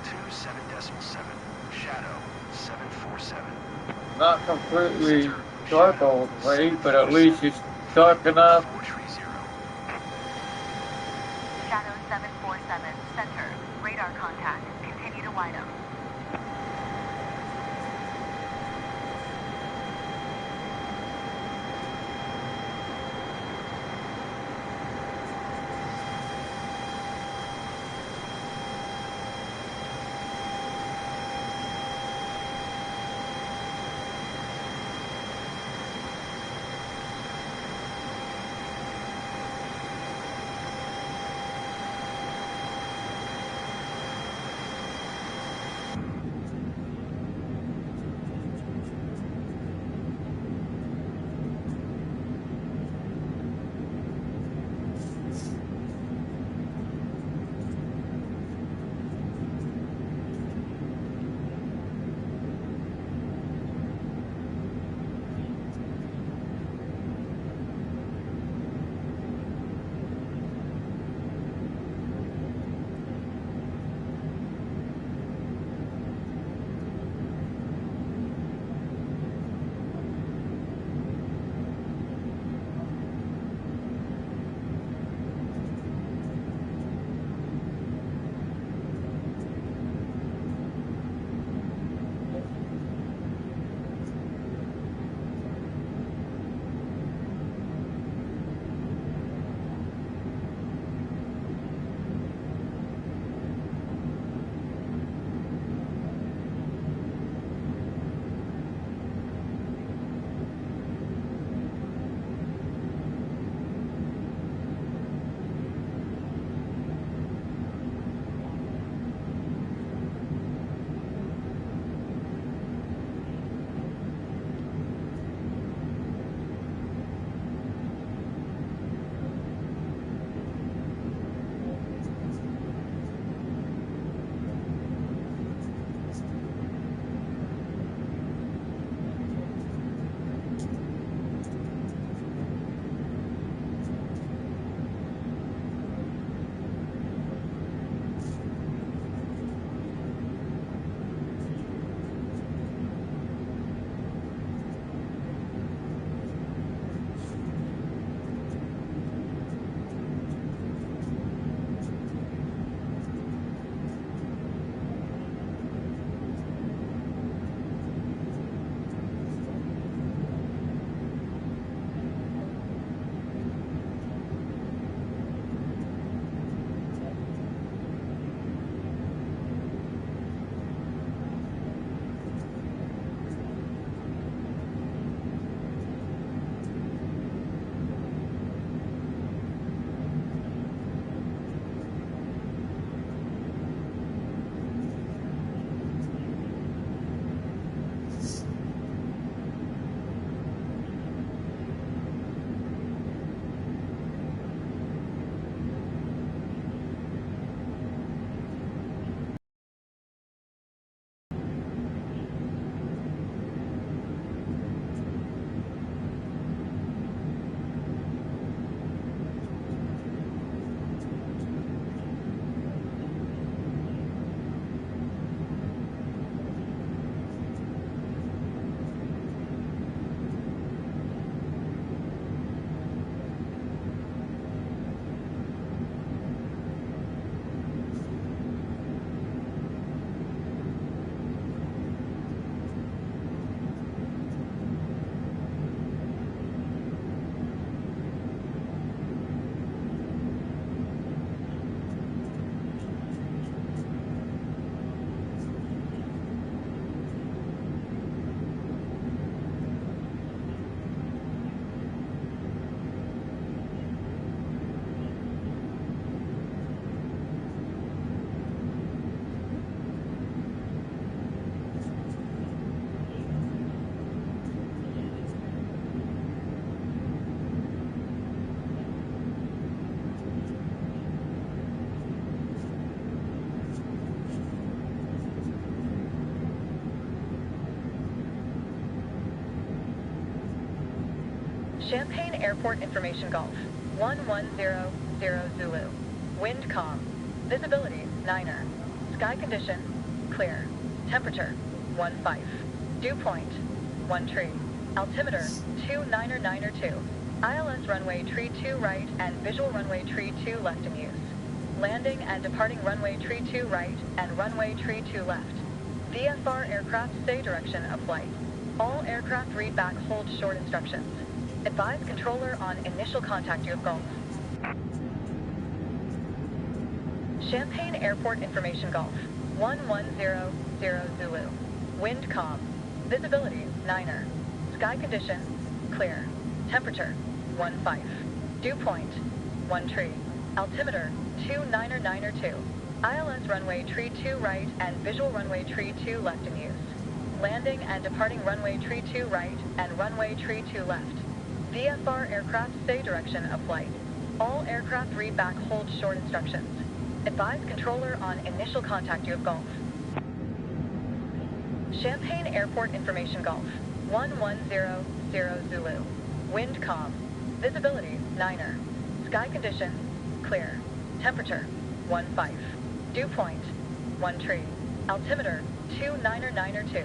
127.7. Shadow 747. Not completely dark all the way, but at least it's dark enough. 430. Shadow 747, center. Radar contact. Continue to widen. Champaign Airport Information Golf, 1100 Zulu. Wind calm. Visibility, 9er. Sky condition, clear. Temperature, 15. Dew point, 1 tree. Altimeter, 29er 2. ILS runway tree 2 right and visual runway tree 2 left in use. Landing and departing runway tree 2 right and runway tree 2 left. VFR aircraft stay direction of flight. All aircraft read back hold short instructions. Advise controller on initial contact you have Gulf. Champaign Airport Information Golf, 1100 Zulu. Wind calm. Visibility, 9er. Sky condition, clear. Temperature, 15. Dew point, 1 tree. Altimeter, 29er 2. ILS runway tree 2 right and visual runway tree 2 left in use. Landing and departing runway tree 2 right and runway tree 2 left. VFR aircraft stay direction of flight. All aircraft read back hold short instructions. Advise controller on initial contact you have Gulf. Champaign Airport Information Golf, 1100 Zulu. Wind calm. Visibility, 9er. Sky condition, clear. Temperature, 15. Dew point, 1 tree. Altimeter, 29er 2.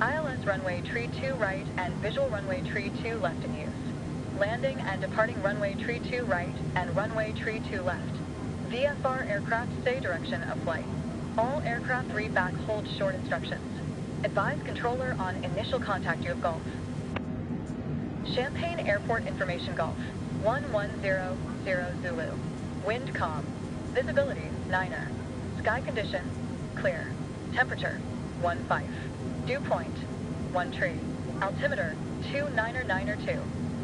ILS runway tree 2 right and visual runway tree 2 left in use. Landing and departing runway tree 2 right and runway tree 2 left. VFR aircraft stay direction of flight. All aircraft read back hold short instructions. Advise controller on initial contact you have Gulf. Champaign Airport Information Golf, 1100 Zulu. Wind calm. Visibility, 9er. Sky condition, clear. Temperature, 15. Dew point, 1 tree. Altimeter, 29er 2.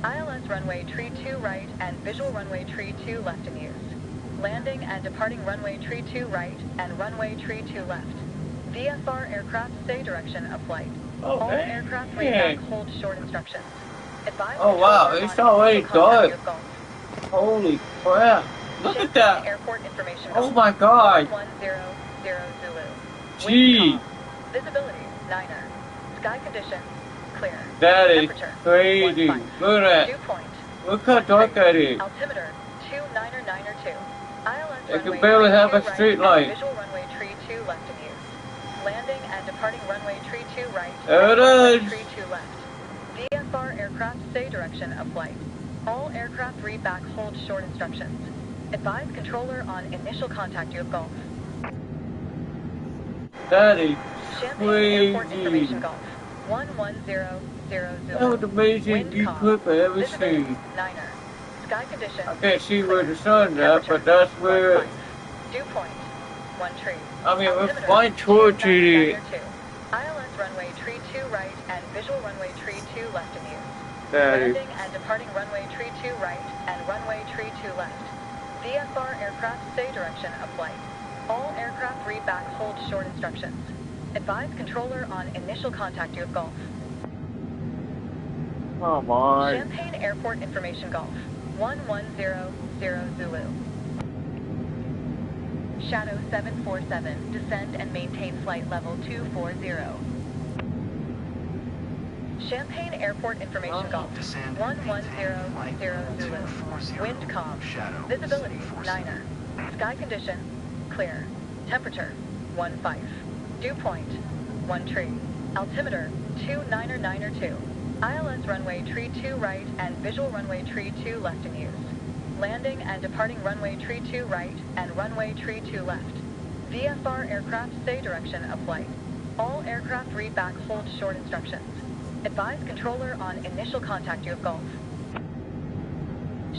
ILS runway tree 2 right and visual runway tree 2 left in use. Landing and departing runway tree 2 right and runway tree 2 left. VFR aircraft stay direction of flight. All aircraft read back hold short instructions. Advise wow, it's already dark. Holy crap. Look at that. Airport information Oh my god. 100 Zulu. Gee. Visibility, 9er. Sky condition, clear. That is crazy. Look at Dew that. point. Look how dark that is. Altimeter, 29er 2. ILS It can runway barely tree have 2 a right street and light. Visual runway tree 2 left in use. Landing and departing runway tree 2 right There and it runway is. tree 2 left. VFR aircraft stay direction of flight. All aircraft read back hold short instructions. Advise controller on initial contact you have Gulf. That is Champaign Airport crazy. Information Golf, 1100 Zulu. That was the amazing Wind view calm. clip I ever Visibility, seen. 9er. Sky condition, I can't see where clear. the sun's at, but that's where, 15. Dew point, 1 tree. I mean, we're Altimeter, flying towards 29er it. 2. ILS runway tree 2 right and visual runway tree 2 left in use. That is, Landing and departing runway tree 2 right and runway tree 2 left. VFR aircraft stay direction of flight. All aircraft read back hold short instructions. Advise controller on initial contact you have Gulf. come on. Champaign Airport Information Golf, 1100 Zulu. Shadow 747, descend and maintain flight level 240. Champaign Airport Information Golf, Descend 1100 flight Zulu. 240. Wind calm. Shadow Visibility, 747. 9er. Sky condition, clear. Temperature, 15. Dew point, 1 tree. Altimeter, 29er 2. ILS runway tree 2 right and visual runway tree 2 left in use. Landing and departing runway tree 2 right and runway tree 2 left. VFR aircraft stay direction of flight. All aircraft read back hold short instructions. Advise controller on initial contact you have Gulf.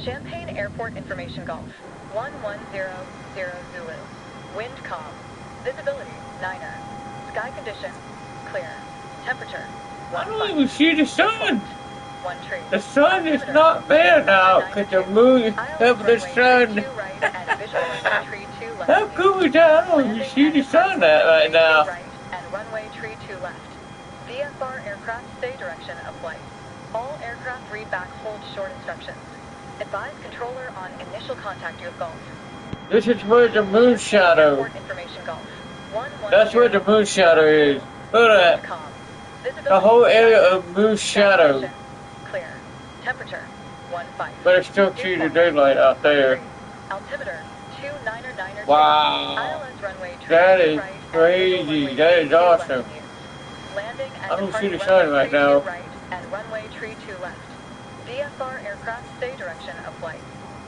Champaign Airport Information Golf, 1100 Zulu. Wind calm. Visibility, 9er. Sky condition, clear. Temperature, I 15. don't even see the sun. 1 tree. The sun is not there now, because the moon is over the sun. How cool is that? I don't even see the sun right now. And runway tree 2 left. VFR aircraft stay direction of flight. All aircraft read back hold short instructions. Advise controller on initial contact you have Gulf. This is where the moon shadow. Airport information Gulf. 110. That's where the moon shadow is. Look at that. Calm. Visibility, The whole area of moon shadow. Clear. Temperature, But I still see the daylight out there. Altimeter 2992. Wow. ILS runway That is crazy. That is awesome. Landing I and don't see departing the sun runway right 32 now. right and runway 32 left. VFR aircraft stay direction of flight.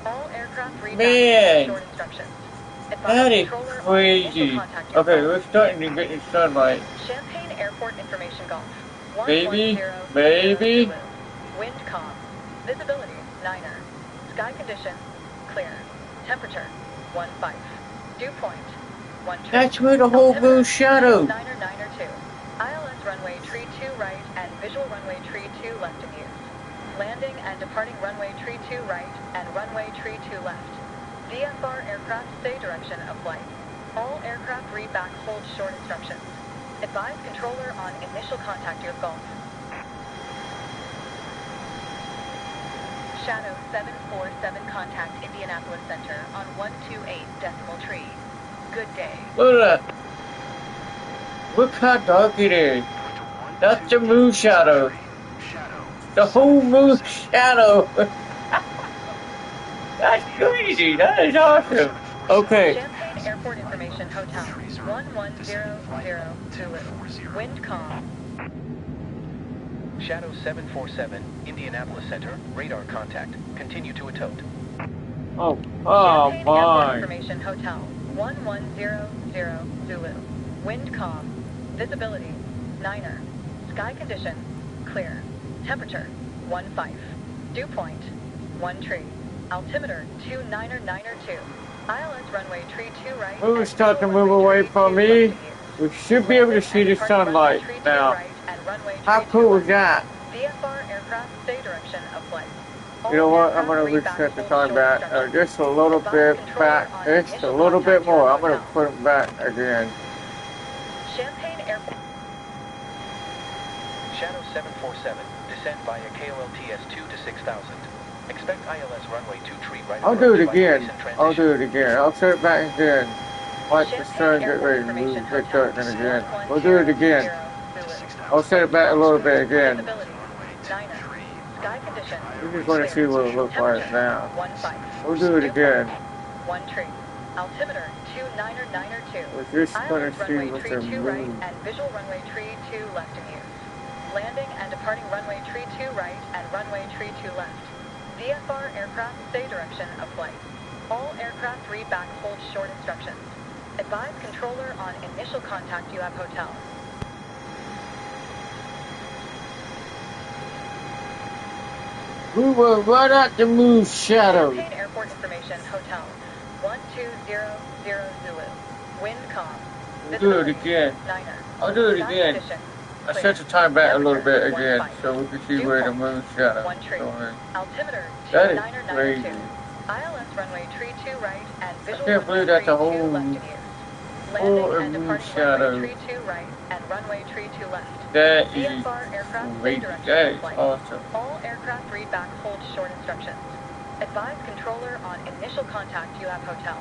All aircraft read Man. short instructions. That is crazy. Okay, we're starting to get the sunlight. Champaign Airport Information Golf. Maybe. Maybe. Wind calm. Visibility 9er. Sky condition clear. Temperature 15. Dew point 1. That's where the whole moon shadow. 9er 2. ILS runway tree 2 right and visual runway tree 2 left in use. Landing and departing runway tree 2 right and runway tree 2 left. VFR aircraft stay direction of flight. All aircraft read back hold short instructions. Advise controller on initial contact your Gulf. Shadow 747 contact Indianapolis Center on 128.3. Good day. Look at that. Look how dark it is. That's the moon shadow. The whole moon shadow. That's crazy. That is awesome. Okay. Champaign Airport Information Hotel 1100 Zulu. Wind calm. Shadow 747, Indianapolis Center, radar contact. Continue to ATOT. Oh, Champaign Airport my. Information Hotel 1100 Zulu. Wind calm. Visibility 9er. Sky condition clear. Temperature 15. Dew point 1 tree. Altimeter 2992. ILS runway tree 2 right. Moon start to move away from me. We should be able to see the sunlight now. How cool is that? VFR aircraft stay direction of flight. You know what? I'm going to reset the time back just a little bit back. Just a little bit more. I'm going to put it back again. Champaign Airport. Shadow 747, descend via KOLTS 2 to 6000. Expect ILS runway 2 tree right. I'll do it again. I'll do it again. I'll set it back again. Watch the sun get ready to move get dark again. We'll do it again. I'll set it back a little bit again. Sky condition. We're just going to see what it looks like now. We'll do it again. 1 tree. Altimeter 2992. We're just going to see what the right moon. and visual runway tree 2 left in use. Landing and departing runway tree 2 right and runway tree 2 left. VFR aircraft stay direction of flight. All aircraft read back hold short instructions. Advise controller on initial contact you have hotel. We were right at the moon shadow. Champaign Airport Information Hotel 1200 Zulu. Wind calm. We'll do it again. 9er. I'll do it Sky again. condition I clear. set the time back a little bit again Temperature, so we can see Dew where the point, moon shadow 1 tree. is going. Altimeter That is 2992. crazy. ILS runway tree 2 right and visual can't believe runway that's a tree 2 whole left in use. full Landing and moon departing shadow. runway tree 2 right and runway tree 2 left. That is VFR aircraft stay crazy. direction That of is flight. awesome. All aircraft read back hold short instructions. Advise controller on initial contact you have hotel.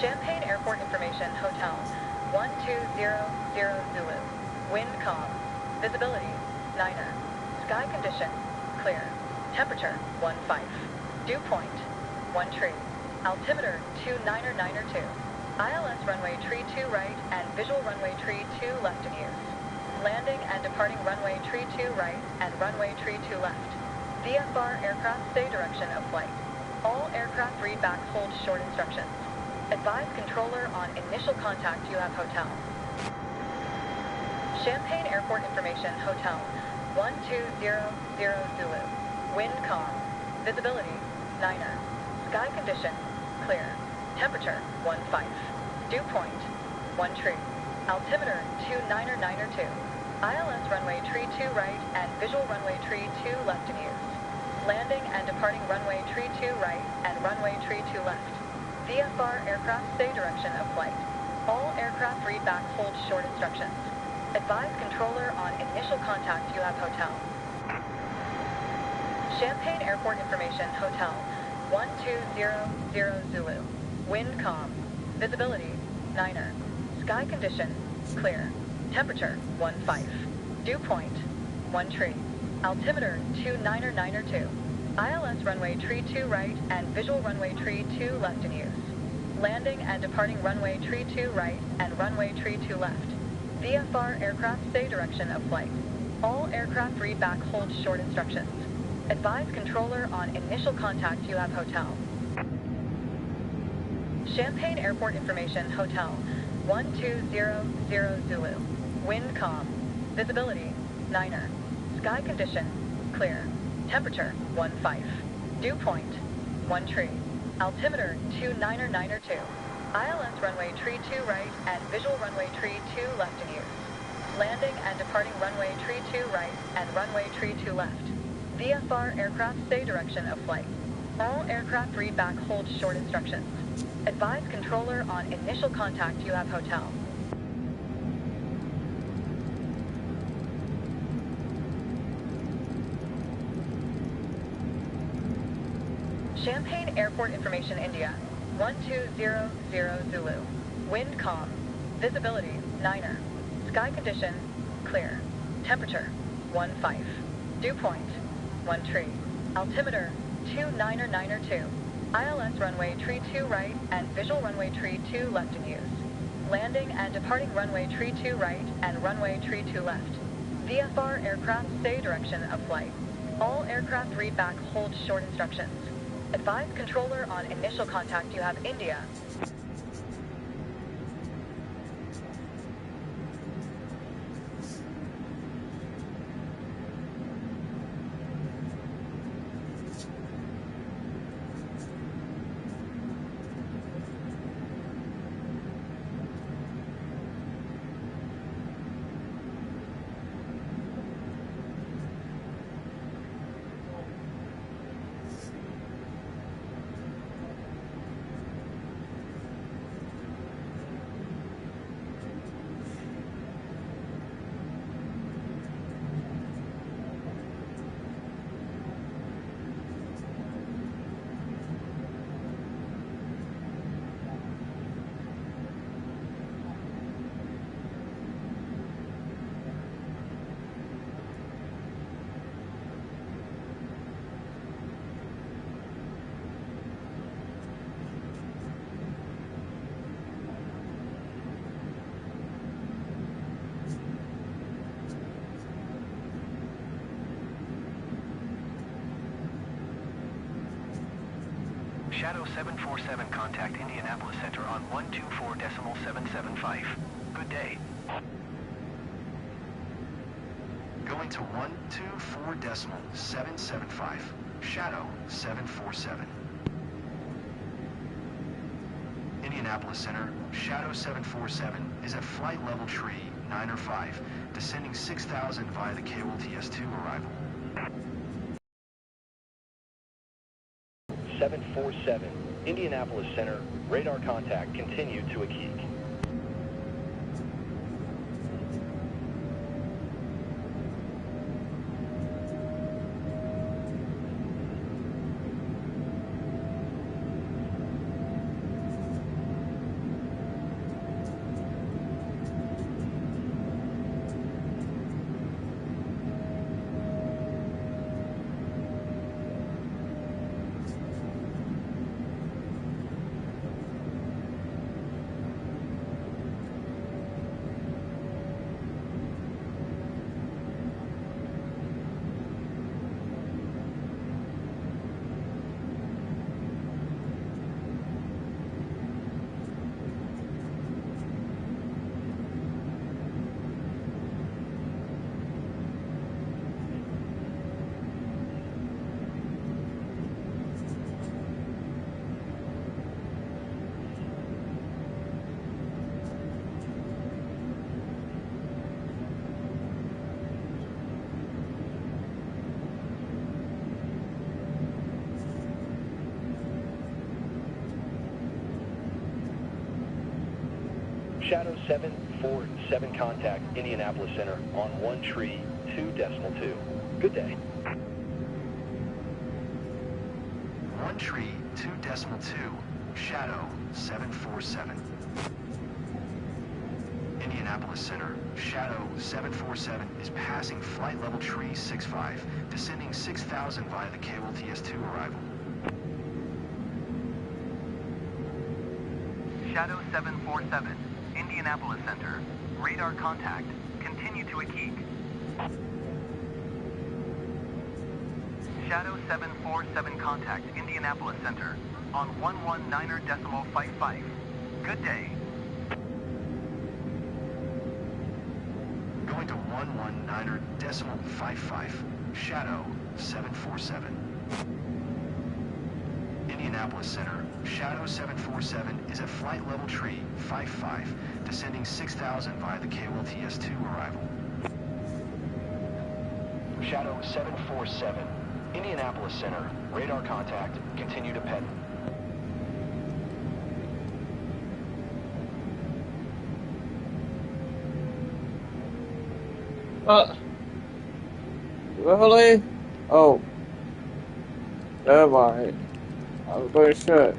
Champaign Airport Information Hotel 1200 Zulu. Wind calm. Visibility 9er. Sky condition clear. Temperature 15. Dew point 1 tree. Altimeter 2992. ILS runway tree 2 right and visual runway tree 2 left in use. Landing and departing runway tree 2 right and runway tree 2 left. VFR aircraft stay direction of flight. All aircraft read back hold short instructions. Advise controller on initial contact you have hotel. Champaign Airport Information Hotel 1200 Zulu. Wind calm. Visibility 9er. Sky condition clear. Temperature 15. Dew point 1 tree. Altimeter 2992. ILS runway tree 2 right and visual runway tree 2 left in use. Landing and departing runway tree 2 right and runway tree 2 left. VFR aircraft stay direction of flight. All aircraft read back hold short instructions. Advise controller on initial contact you have hotel. Champaign Airport Information Hotel 1200 Zulu. Wind calm. Visibility 9er. Sky condition clear. Temperature 15. Dew point 1 tree. altimeter 299er2. ILS runway tree 2 right and visual runway tree 2 left in use. Landing and departing runway tree 2 right and runway tree 2 left. VFR aircraft say direction of flight. All aircraft read back hold short instructions. Advise controller on initial contact you have hotel. Champaign Airport information hotel 1200 Zulu. Wind calm. Visibility 9er. Sky condition clear. Temperature 15. Dew point 1 tree. Altimeter 299er2. ILS runway tree 2 right and visual runway tree 2 left in use. Landing and departing runway tree 2 right and runway tree 2 left. VFR aircraft say direction of flight. All aircraft read back hold short instructions. Advise controller on initial contact you have hotel. Champaign Airport information India 1200 Zulu. Wind calm. Visibility 9er. Sky condition clear. Temperature 15. Dew point 1 tree. Altimeter 299er2. ILS runway tree 2 right and visual runway tree 2 left in use. Landing and departing runway tree 2 right and runway tree 2 left. VFR aircraft say direction of flight. All aircraft read back hold short instructions. Advise controller on initial contact you have India. Shadow 747 contact Indianapolis Center on 124.775. Good day. Going to 124.775. Shadow 747. Indianapolis Center, Shadow 747 is at flight level tree 9 or 5, descending 6,000 via the KLTS-2 arrival. 747, Indianapolis Center, radar contact continued to Akik. Shadow 747 contact Indianapolis Center on 132.2. Good day. 132.2. Shadow 747. Indianapolis Center, Shadow 747 is passing flight level tree 65, descending 6,000 via the KLTS-2 arrival. Shadow 747, Indianapolis Center, radar contact, continue to Akik. Shadow 747 contact, Indianapolis Center, on 119.55. Good day. Going to 119.55, Shadow 747. Indianapolis Center, Shadow 747 is at flight level tree 55, descending 6,000 via the KLTS-2 arrival. Shadow 747, Indianapolis Center, radar contact, continue to ped. Really? Oh. Never mind. I was very sure.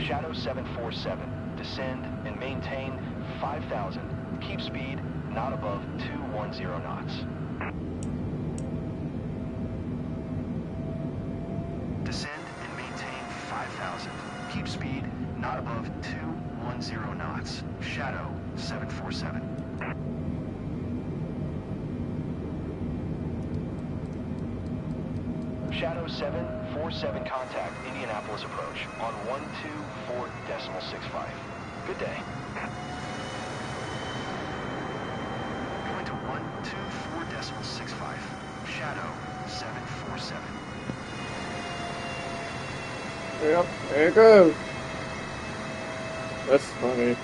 Shadow 747, descend and maintain 5,000. Keep speed not above 210 knots. Descend and maintain 5,000. Keep speed not above 210 knots. Shadow 747. Shadow 747 contact Indianapolis approach on 124.65. Good day. Going to 124.65. Shadow 747. Yep, there it goes. That's funny.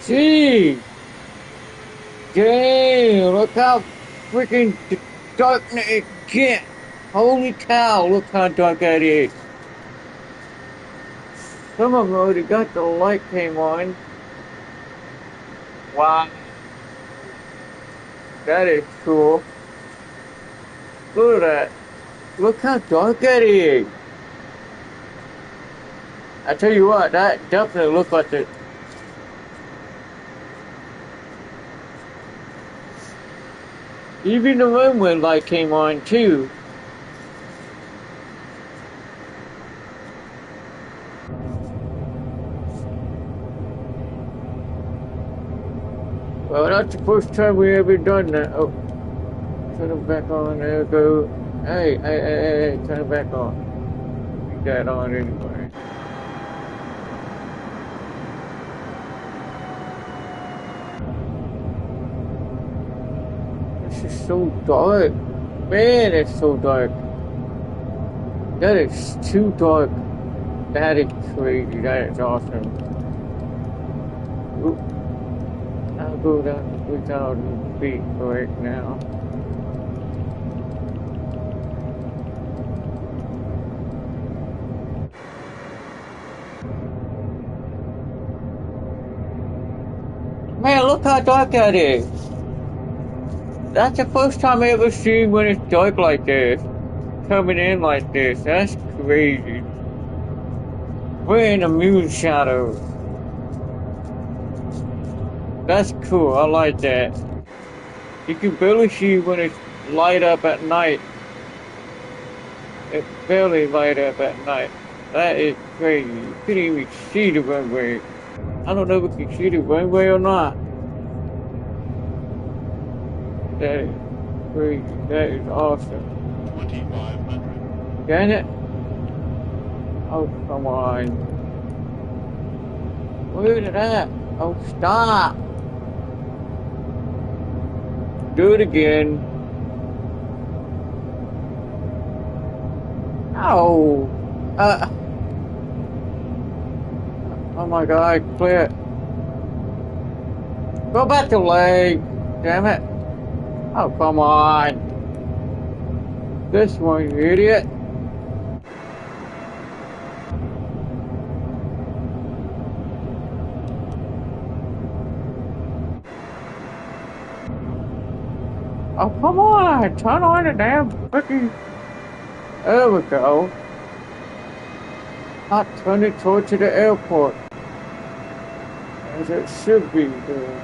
Gee! Damn, look how freaking dark it gets. Holy cow, look how dark that is. Some of them already got the light came on. Wow. That is cool. Look at that. Look how dark that is. I tell you what, that definitely looks like it. Even the runway light came on too. Well, that's the first time we ever done that. Oh, turn it back on. There we go. Hey, turn it back on. Keep that on anyway. This is so dark. Man, it's so dark. That is too dark. That is crazy. That is awesome. Oop. I'll go down to 3,000 feet right now. Man, look how dark that is. That's the first time I ever seen when it's dark like this. Coming in like this. That's crazy. We're in the moon shadow. That's cool. I like that. You can barely see when it's light up at night. It's barely light up at night. That is crazy. You couldn't even see the runway. I don't know if we can see the runway or not. That is crazy. That is awesome. 2,500. Can it? Oh, come on. Look at that. Oh, stop. Do it again. Oh. Oh my God, clear. Go back to leg. Damn it. Oh, come on. This one, you idiot. Oh, come on. Turn on the damn freaking... There we go. Not turn it towards the airport. As it should be doing.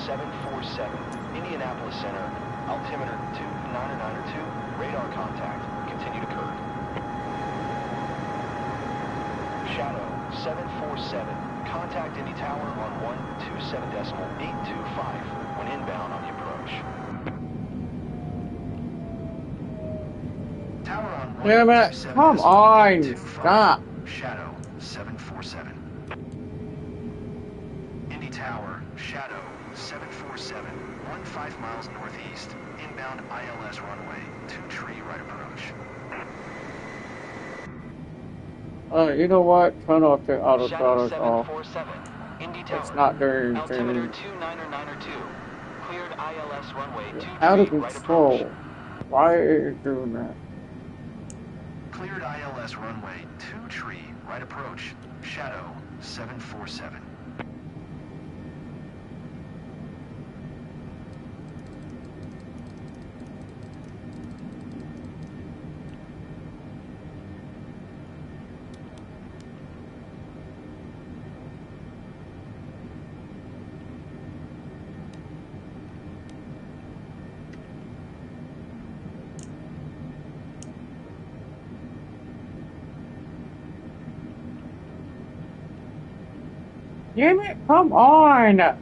747, Indianapolis Center, altimeter 2992, radar contact, continue to curve. Shadow 747, contact Indy Tower on 127.825 when inbound on the approach. Tower on Damn it, come on, stop. Shadow 747. Indy Tower, Shadow 747, 15 miles northeast, inbound ILS runway, 2-tree right approach. You know what? Turn off the auto Shadow throttle off. 747, Indy Tower. It's not doing Altimeter anything. 29902. Cleared ILS runway 2-tree Out of right control. approach. Why are you doing that? Cleared ILS runway, 2-tree right approach, Shadow 747. Damn it, come on!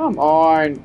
Come on.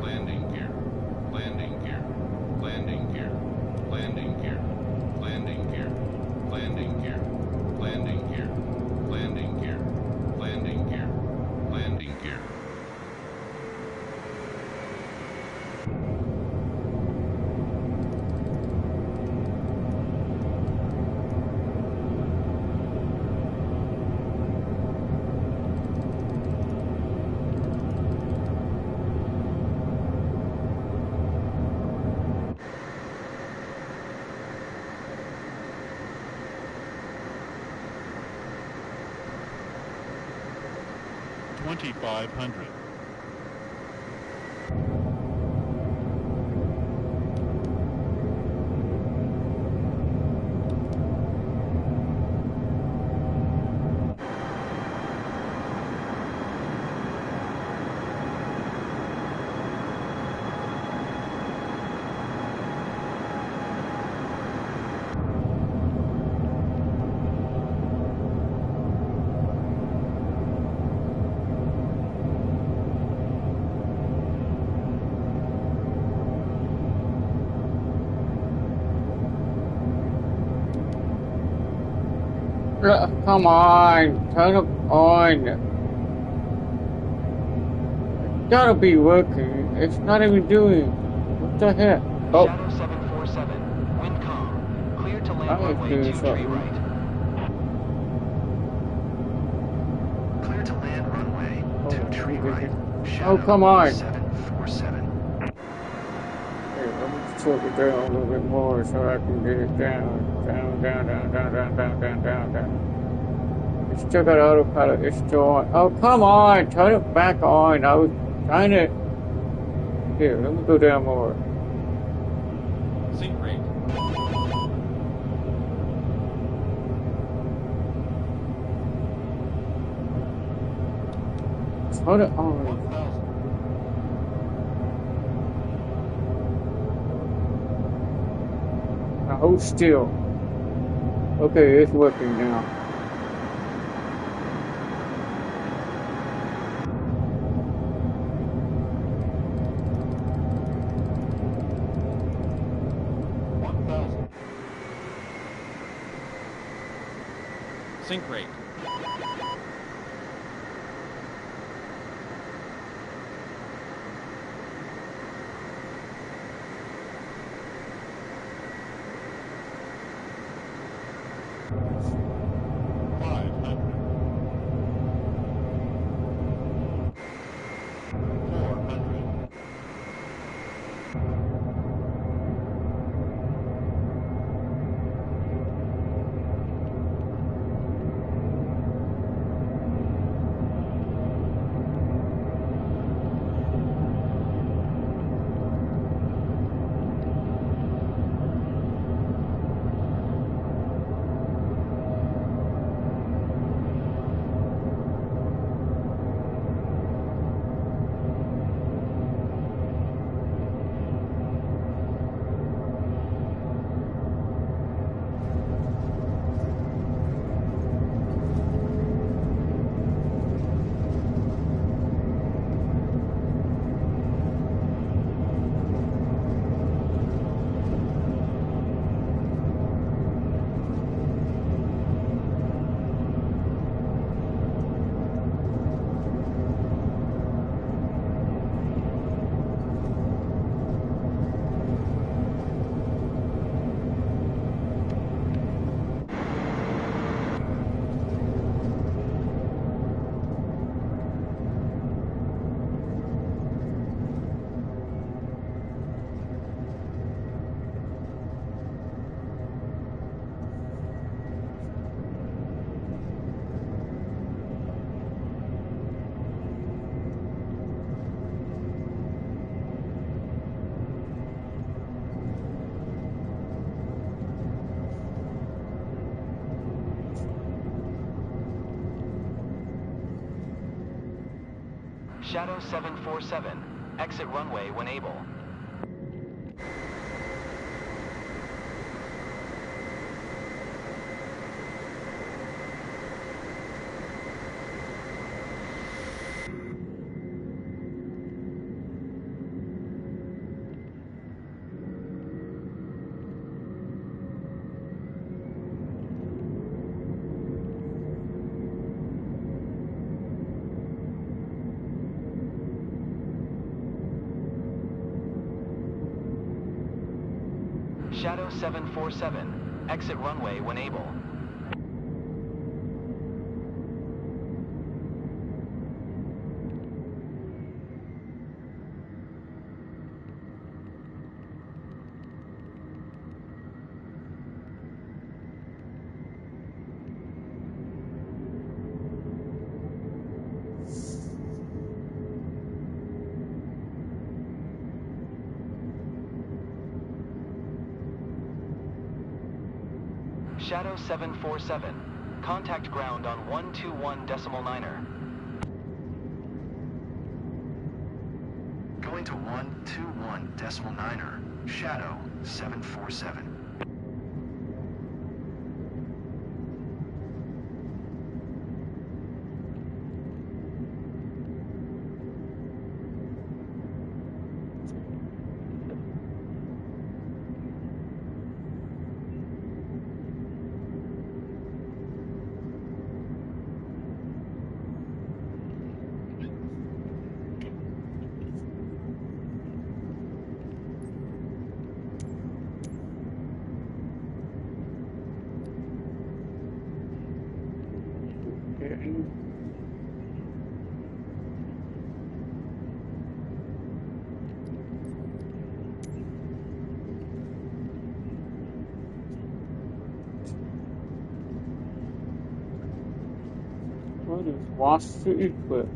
Landing gear, landing gear, landing gear, landing gear, landing gear, landing gear, landing gear, landing gear, landing gear, landing gear. $2,500. Come on, turn it on. It's gotta be working. It's not even doing. What the heck? Oh. Shadow 747, wind calm. Clear to land runway 23 right. Clear to land runway 23 right. Shadow Oh, come on. 747. Hey, let me tilt it down a little bit more so I can get it down. It's still got autopilot. It's still on. Oh, come on. Turn it back on. I was trying to. Here, let me go down more. Sync rate. Turn it on. 1,000. Now hold still. Okay, it's working now. Sync rate. Shadow 747, exit runway when able. Shadow 747, exit runway when able. Shadow 747, contact ground on 121.9er. Going to 121.9er. Shadow 747. I'll just watch the eclipse.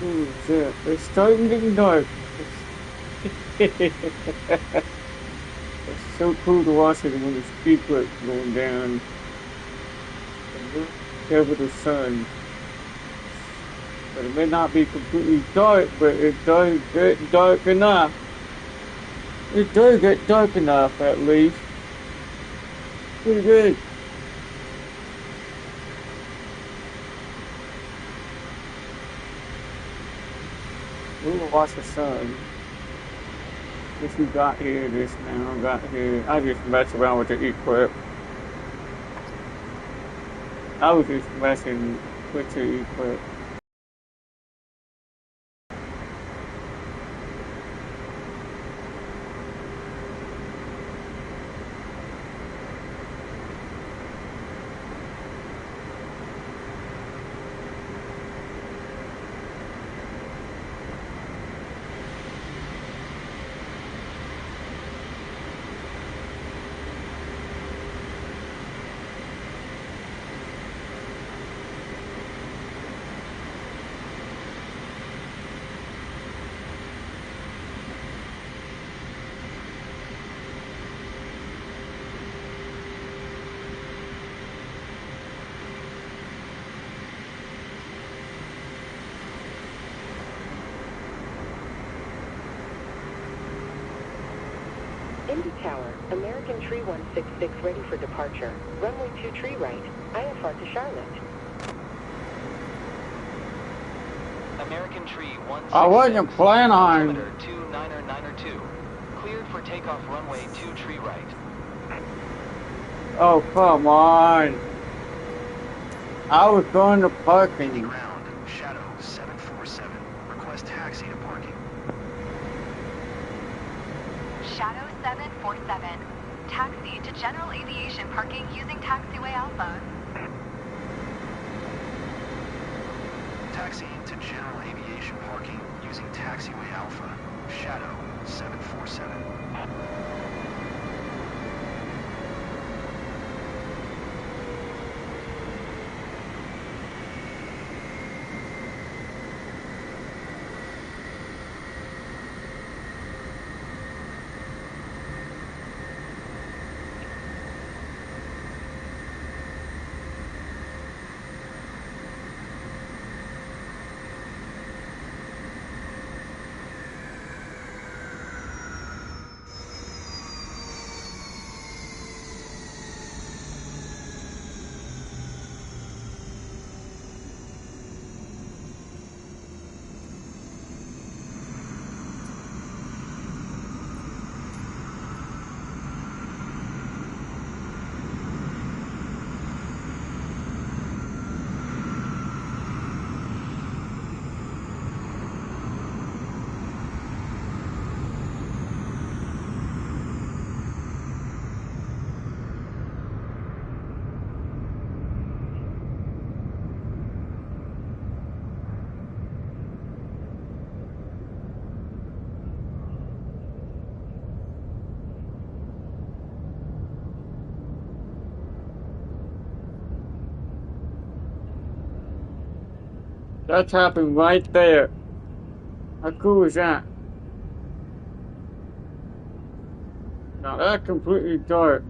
Ooh, shit. It's starting getting dark. It's so cool to watch it when it's eclipse going down. Cover the sun. But it may not be completely dark, but it does get dark enough. It does get dark enough, at least. Pretty good. We'll watch the sun. If we got here just now, I just messed around with the eclipse. I was just messing with the eclipse. Indy Tower, American Tree 166 ready for departure. Runway 2 tree right, IFR to Charlotte. American Tree 166. I wasn't planning on. Altimeter 299er2. Cleared for takeoff runway 2 tree right. Oh, come on. I was going to parking. Ground, Shadow 747. Request taxi to parking. Shadow 747. Taxi to general aviation parking using taxiway Alpha. Taxiing to general aviation parking using taxiway Alpha. Shadow 747. That's happening right there. How cool is that? Now that's completely dark.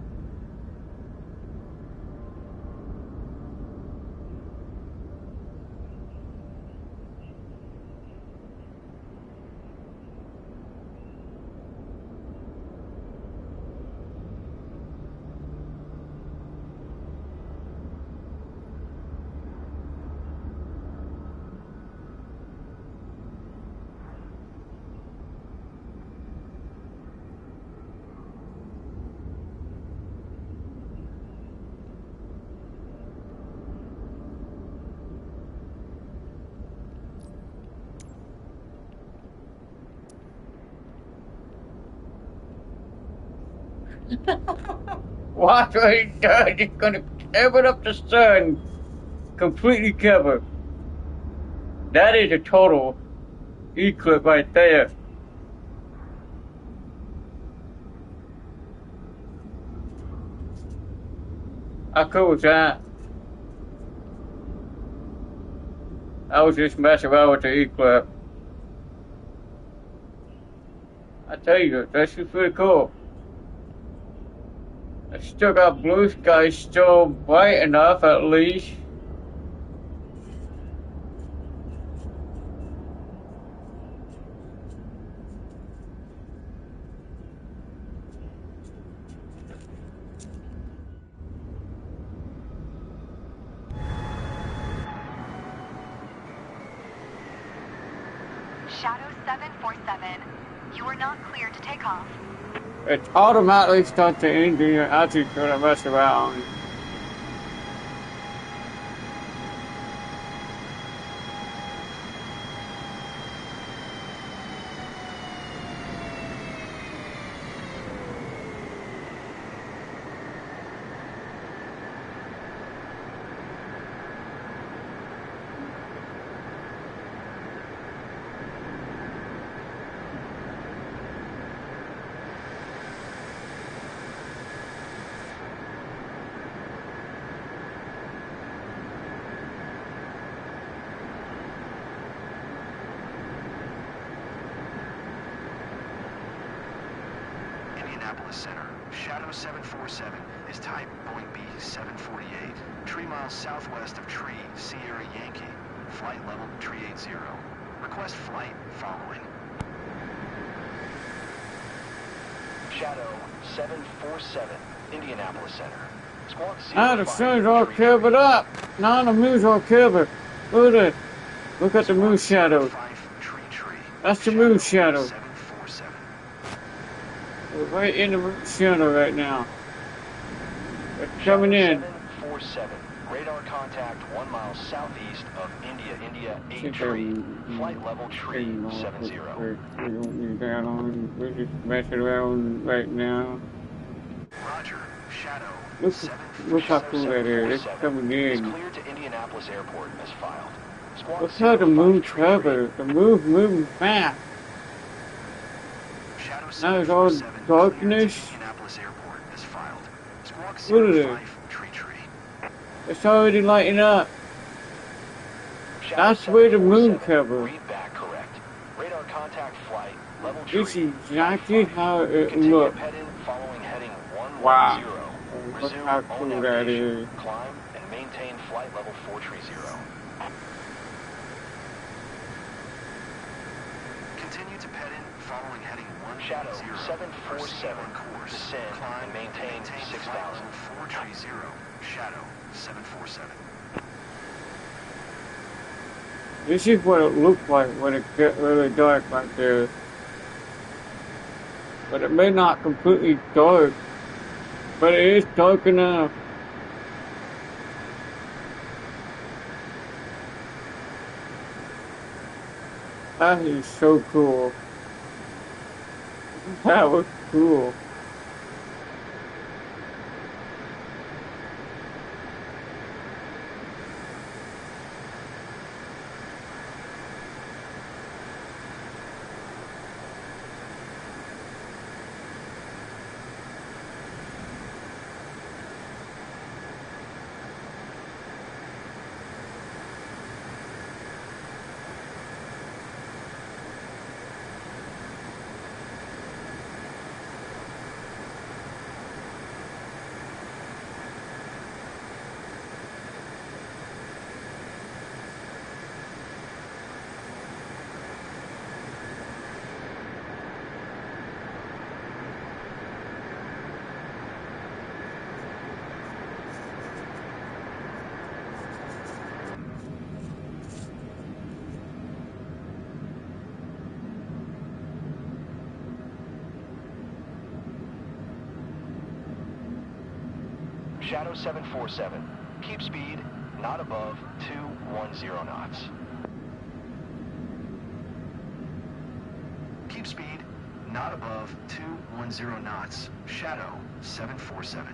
Watch what he does. He's gonna cover up the sun. Completely cover. That is a total eclipse right there. How cool was that? I was just messing around with the eclipse. I tell you, this is pretty cool. I still got blue sky still bright enough at least. Shadow 747, you are not clear to take off. It automatically starts the engine as you're gonna mess around. Indianapolis Center. Shadow 747 is type Boeing B-748. 3 miles southwest of Tree, Sierra Yankee. Flight level 380. Request flight following. Shadow 747, Indianapolis Center. Squawk Now the sun's all covered up. Now the moon's all covered. Look at it. Look at the moon shadow. That's the moon shadow. We're right in the moon shadow right now. It's coming in. 747, radar contact 1 mile southeast of India 8 Tree. Flight level Tree 70. We're just messing around right now. Roger. Shadow. Look how cool that is. It's coming in. Cleared to Indianapolis Airport as filed. Look how the moon covers. The moon's moving fast. Now it's all darkness. Look at it. It's already lighting up. That's where the moon covers. This is exactly how it looks. Wow. Look how cool that is. Climb and maintain flight level 430. Continue to ped in following heading 1 Shadow 747. Descend and maintain 6,000. 430. Shadow 747. This is what it looks like when it gets really dark like this. But it may not completely dark. But it is dark enough. That is so cool. That was cool. Shadow 747. Keep speed not above 210 knots. Keep speed not above 210 knots. Shadow 747.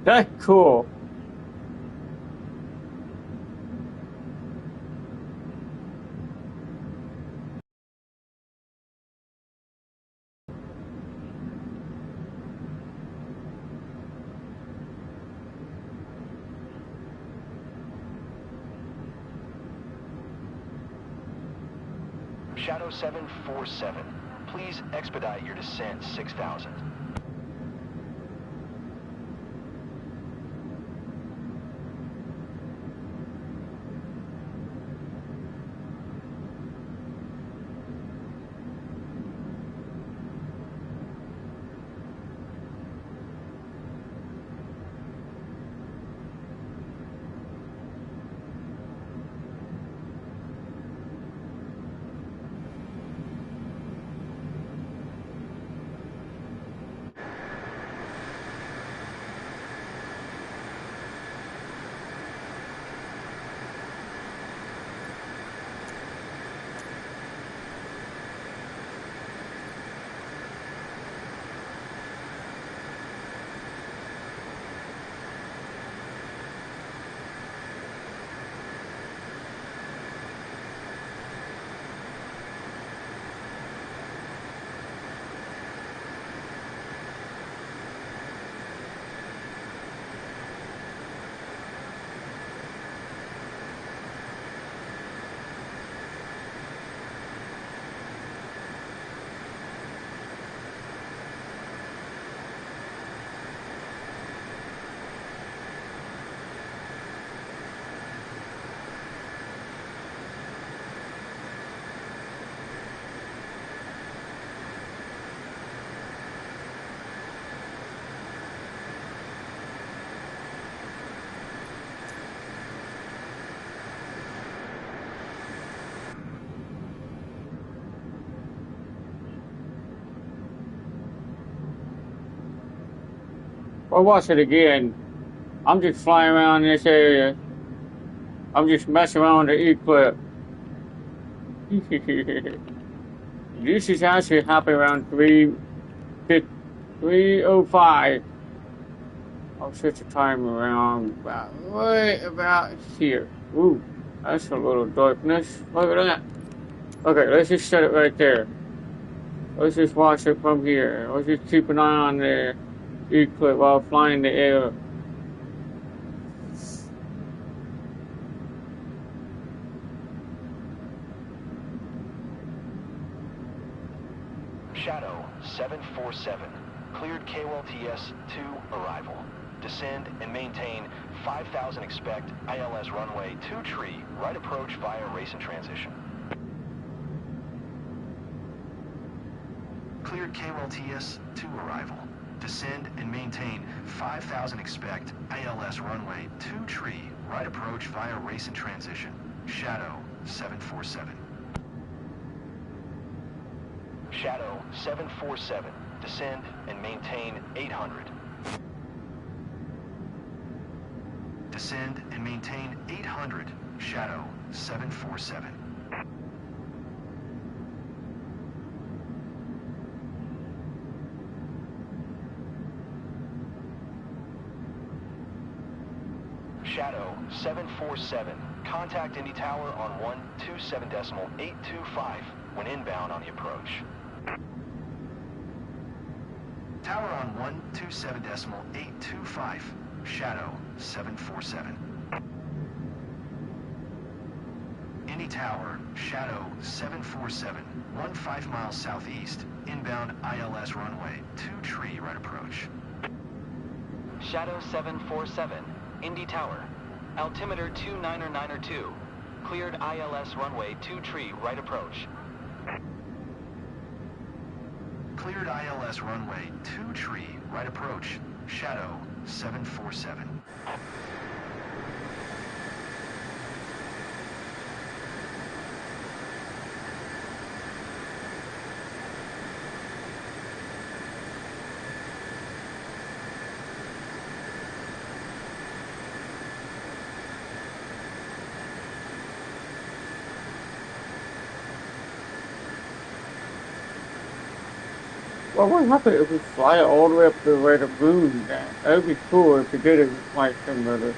That's cool. Shadow 747, please expedite your descent 6,000. Well, watch it again. I'm just flying around this area. I'm just messing around with the eclipse. This is actually happening around 3:05. I'll set the time around right about here. Ooh, that's a little darkness. Look at that. Okay, let's just set it right there. Let's just watch it from here. Let's just keep an eye on the eclipse while flying the air. Shadow 747, cleared KLTS-2 arrival. Descend and maintain 5,000 expect ILS runway 2 right approach via race and transition. Cleared KLTS-2 arrival. Descend and maintain 5,000 expect ILS runway 2 right approach via race and transition. Shadow 747. Shadow 747, descend and maintain 800. Descend and maintain 800. Shadow 747. Shadow 747, contact Indy Tower on 127.825 when inbound on the approach. Tower on 127.825. Shadow 747. Indy Tower, Shadow 747, 15 miles southeast, inbound ILS runway 2 right approach. Shadow 747, Indy Tower, altimeter 299er2, cleared ILS runway 2 right approach. Cleared ILS runway 2 right approach. Shadow 747. What would happen if we fly it all the way up to where the moon at? That would be cool if we did it with Flight Simulator.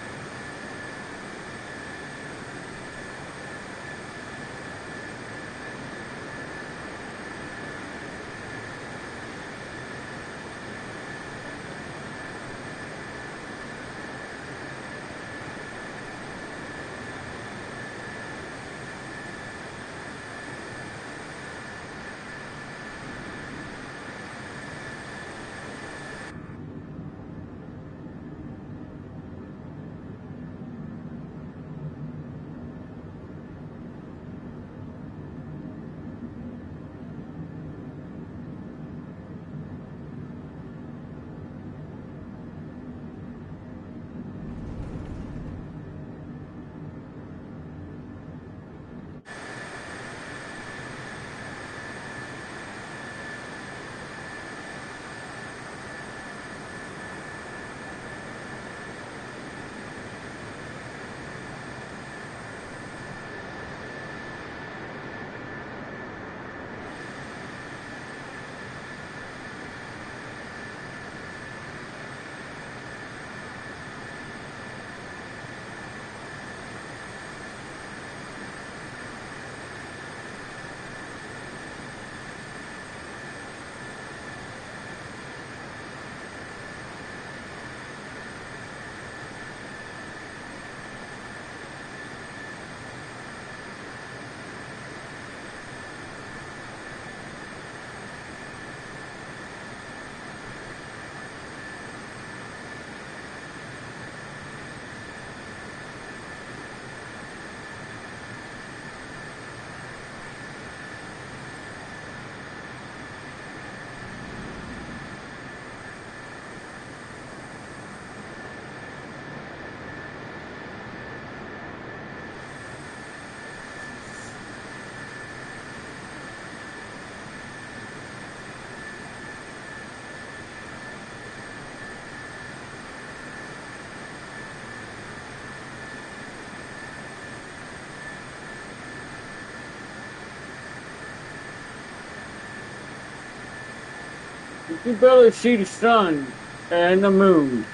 You can barely see the sun and the moon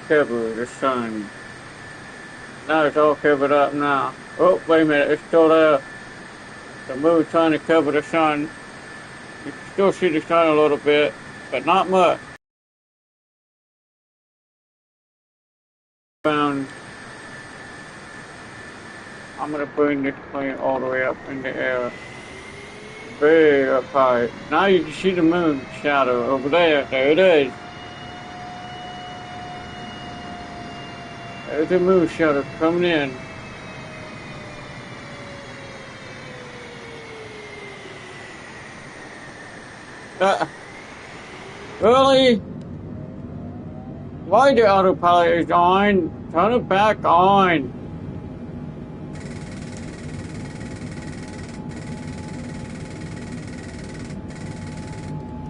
cover the sun. Now it's all covered up now. Oh, wait a minute, it's still there. The moon's trying to cover the sun. You can still see the sun a little bit, but not much. I'm gonna bring this plane all the way up in the air. Way up high. Now you can see the moon shadow over there. There it is. There's the moon shadow coming in. Really? Why the autopilot is on? Turn it back on.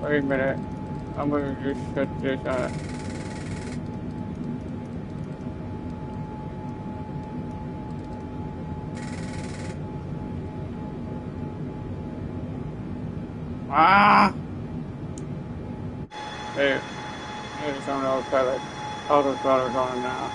Wait a minute. I'm gonna just shut this out. Ah! There. There's some autopilot. Autopilot's on now.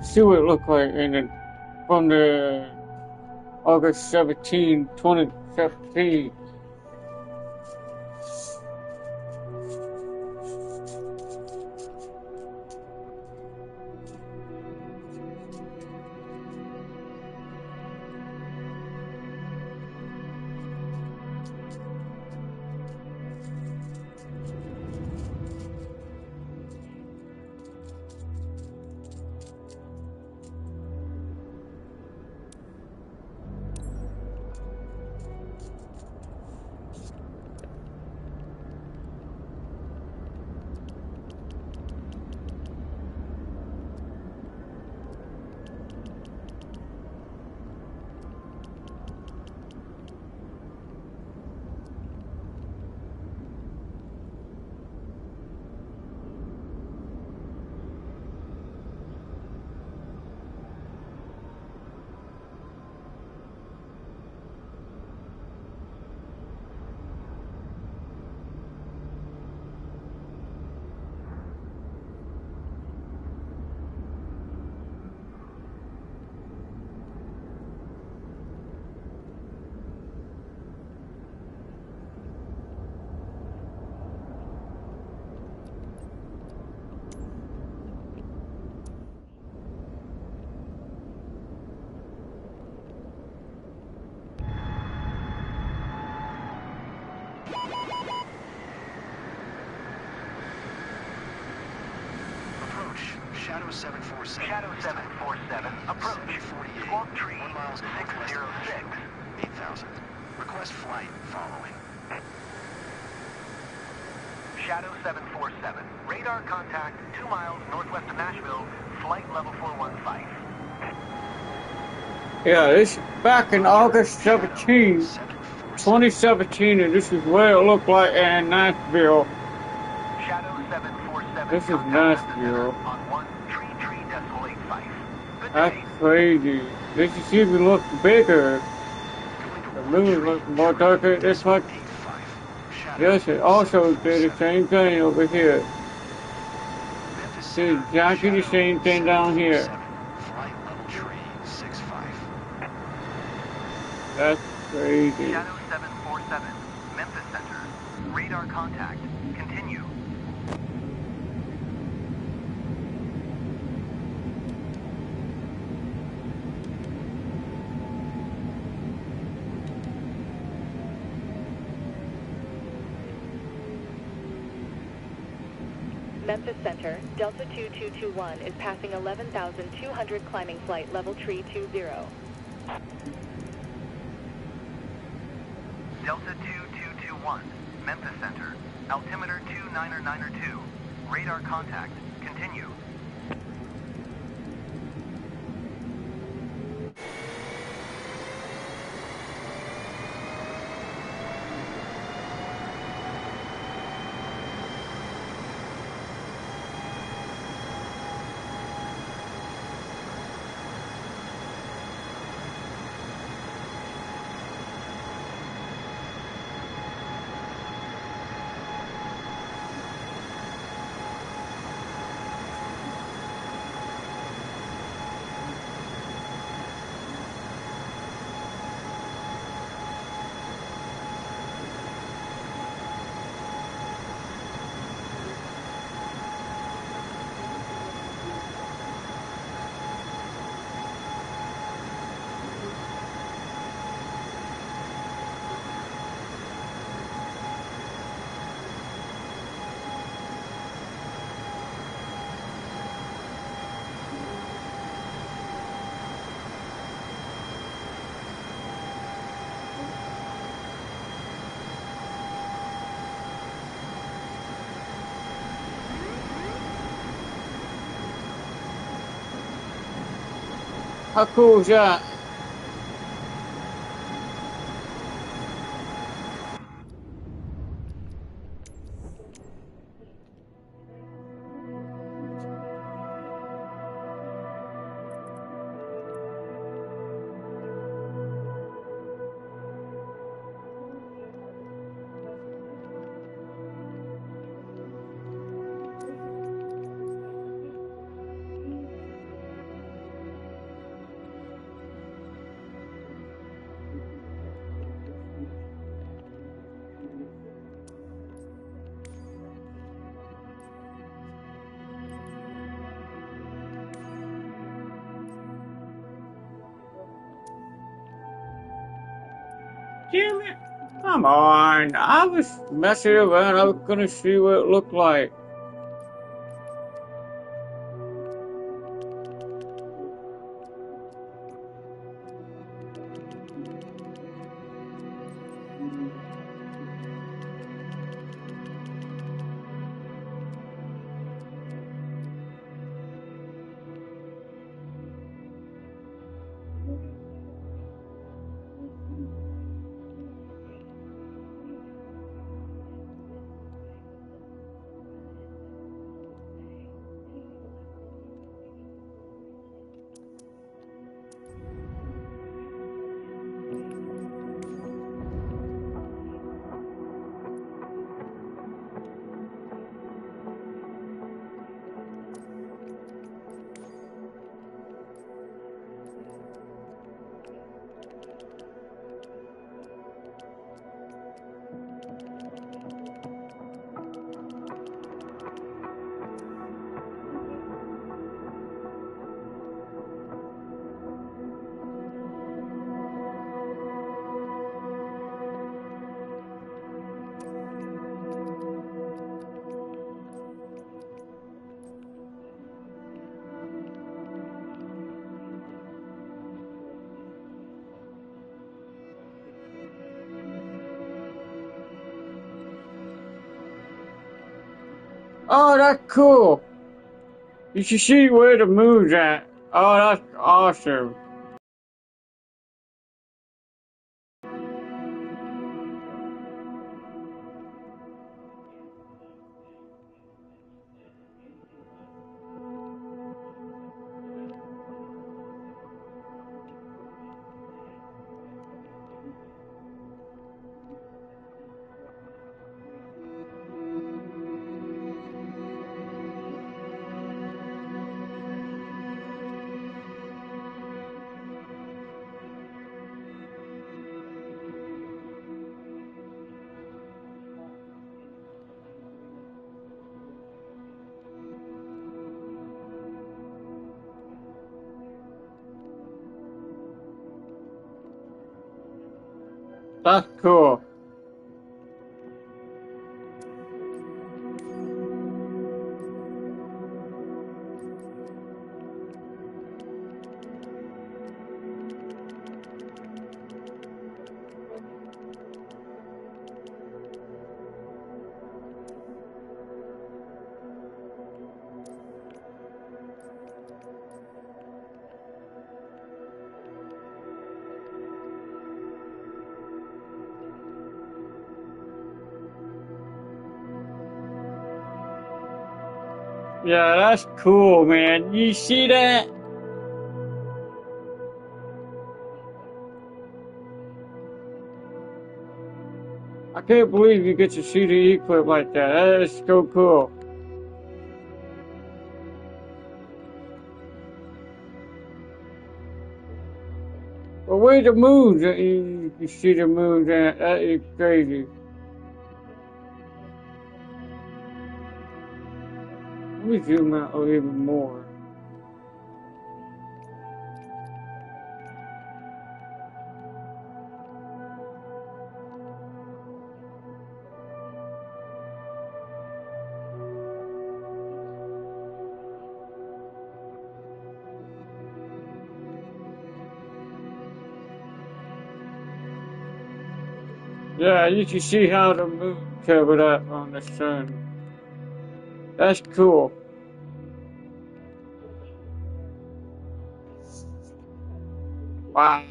See what it looked like in the, from the August 17, 2017. Shadow 747. Shadow 747, approach. 748. Squawk Tree 1 miles northwest of 606. 8,000. Request flight following. Shadow 747, radar contact 2 miles northwest of Nashville, flight level 415. Yeah, this back in August 17, 2017, and this is what it looked like in Nashville. Shadow 747, This is contact Nashville. on 133.85. Good That's day. crazy. This is even look bigger. The moon looks more darker. It's like, yes, it also did the same thing over here. Did exactly the same thing down here. Flight level tree 65. That's crazy. Shadow 747, Memphis Center, radar contact, continue. Memphis Center, Delta 2221 is passing 11,200 climbing flight level tree 20. Delta 2221, Memphis Center, altimeter 299er2, radar contact, continue. How cool is that? damn it. Come on. I was messing around. I was gonna see what it looked like. Oh, that's cool. You should see where the moon's at. Oh, that's awesome. That's cool. Yeah, that's cool, man. You see that? I can't believe you get to see the eclipse like that. That is so cool. But where the moon? You see the moon at? That is crazy. Let me zoom out a little more. Yeah, you can see how the moon covered up on the sun. That's cool. Wow.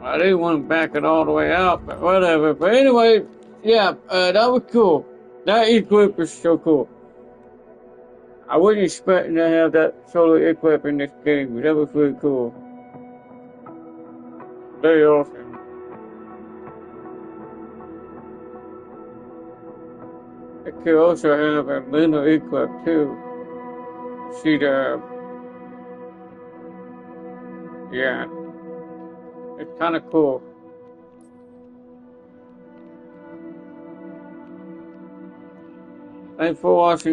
I didn't want to back it all the way out, but whatever. But anyway, yeah, that was cool. That eclipse is so cool. I wasn't expecting to have that solar eclipse in this game, but that was really cool. Very awesome. It could also have a lunar eclipse too. See the Yeah, it's kind of cool. Thanks for watching.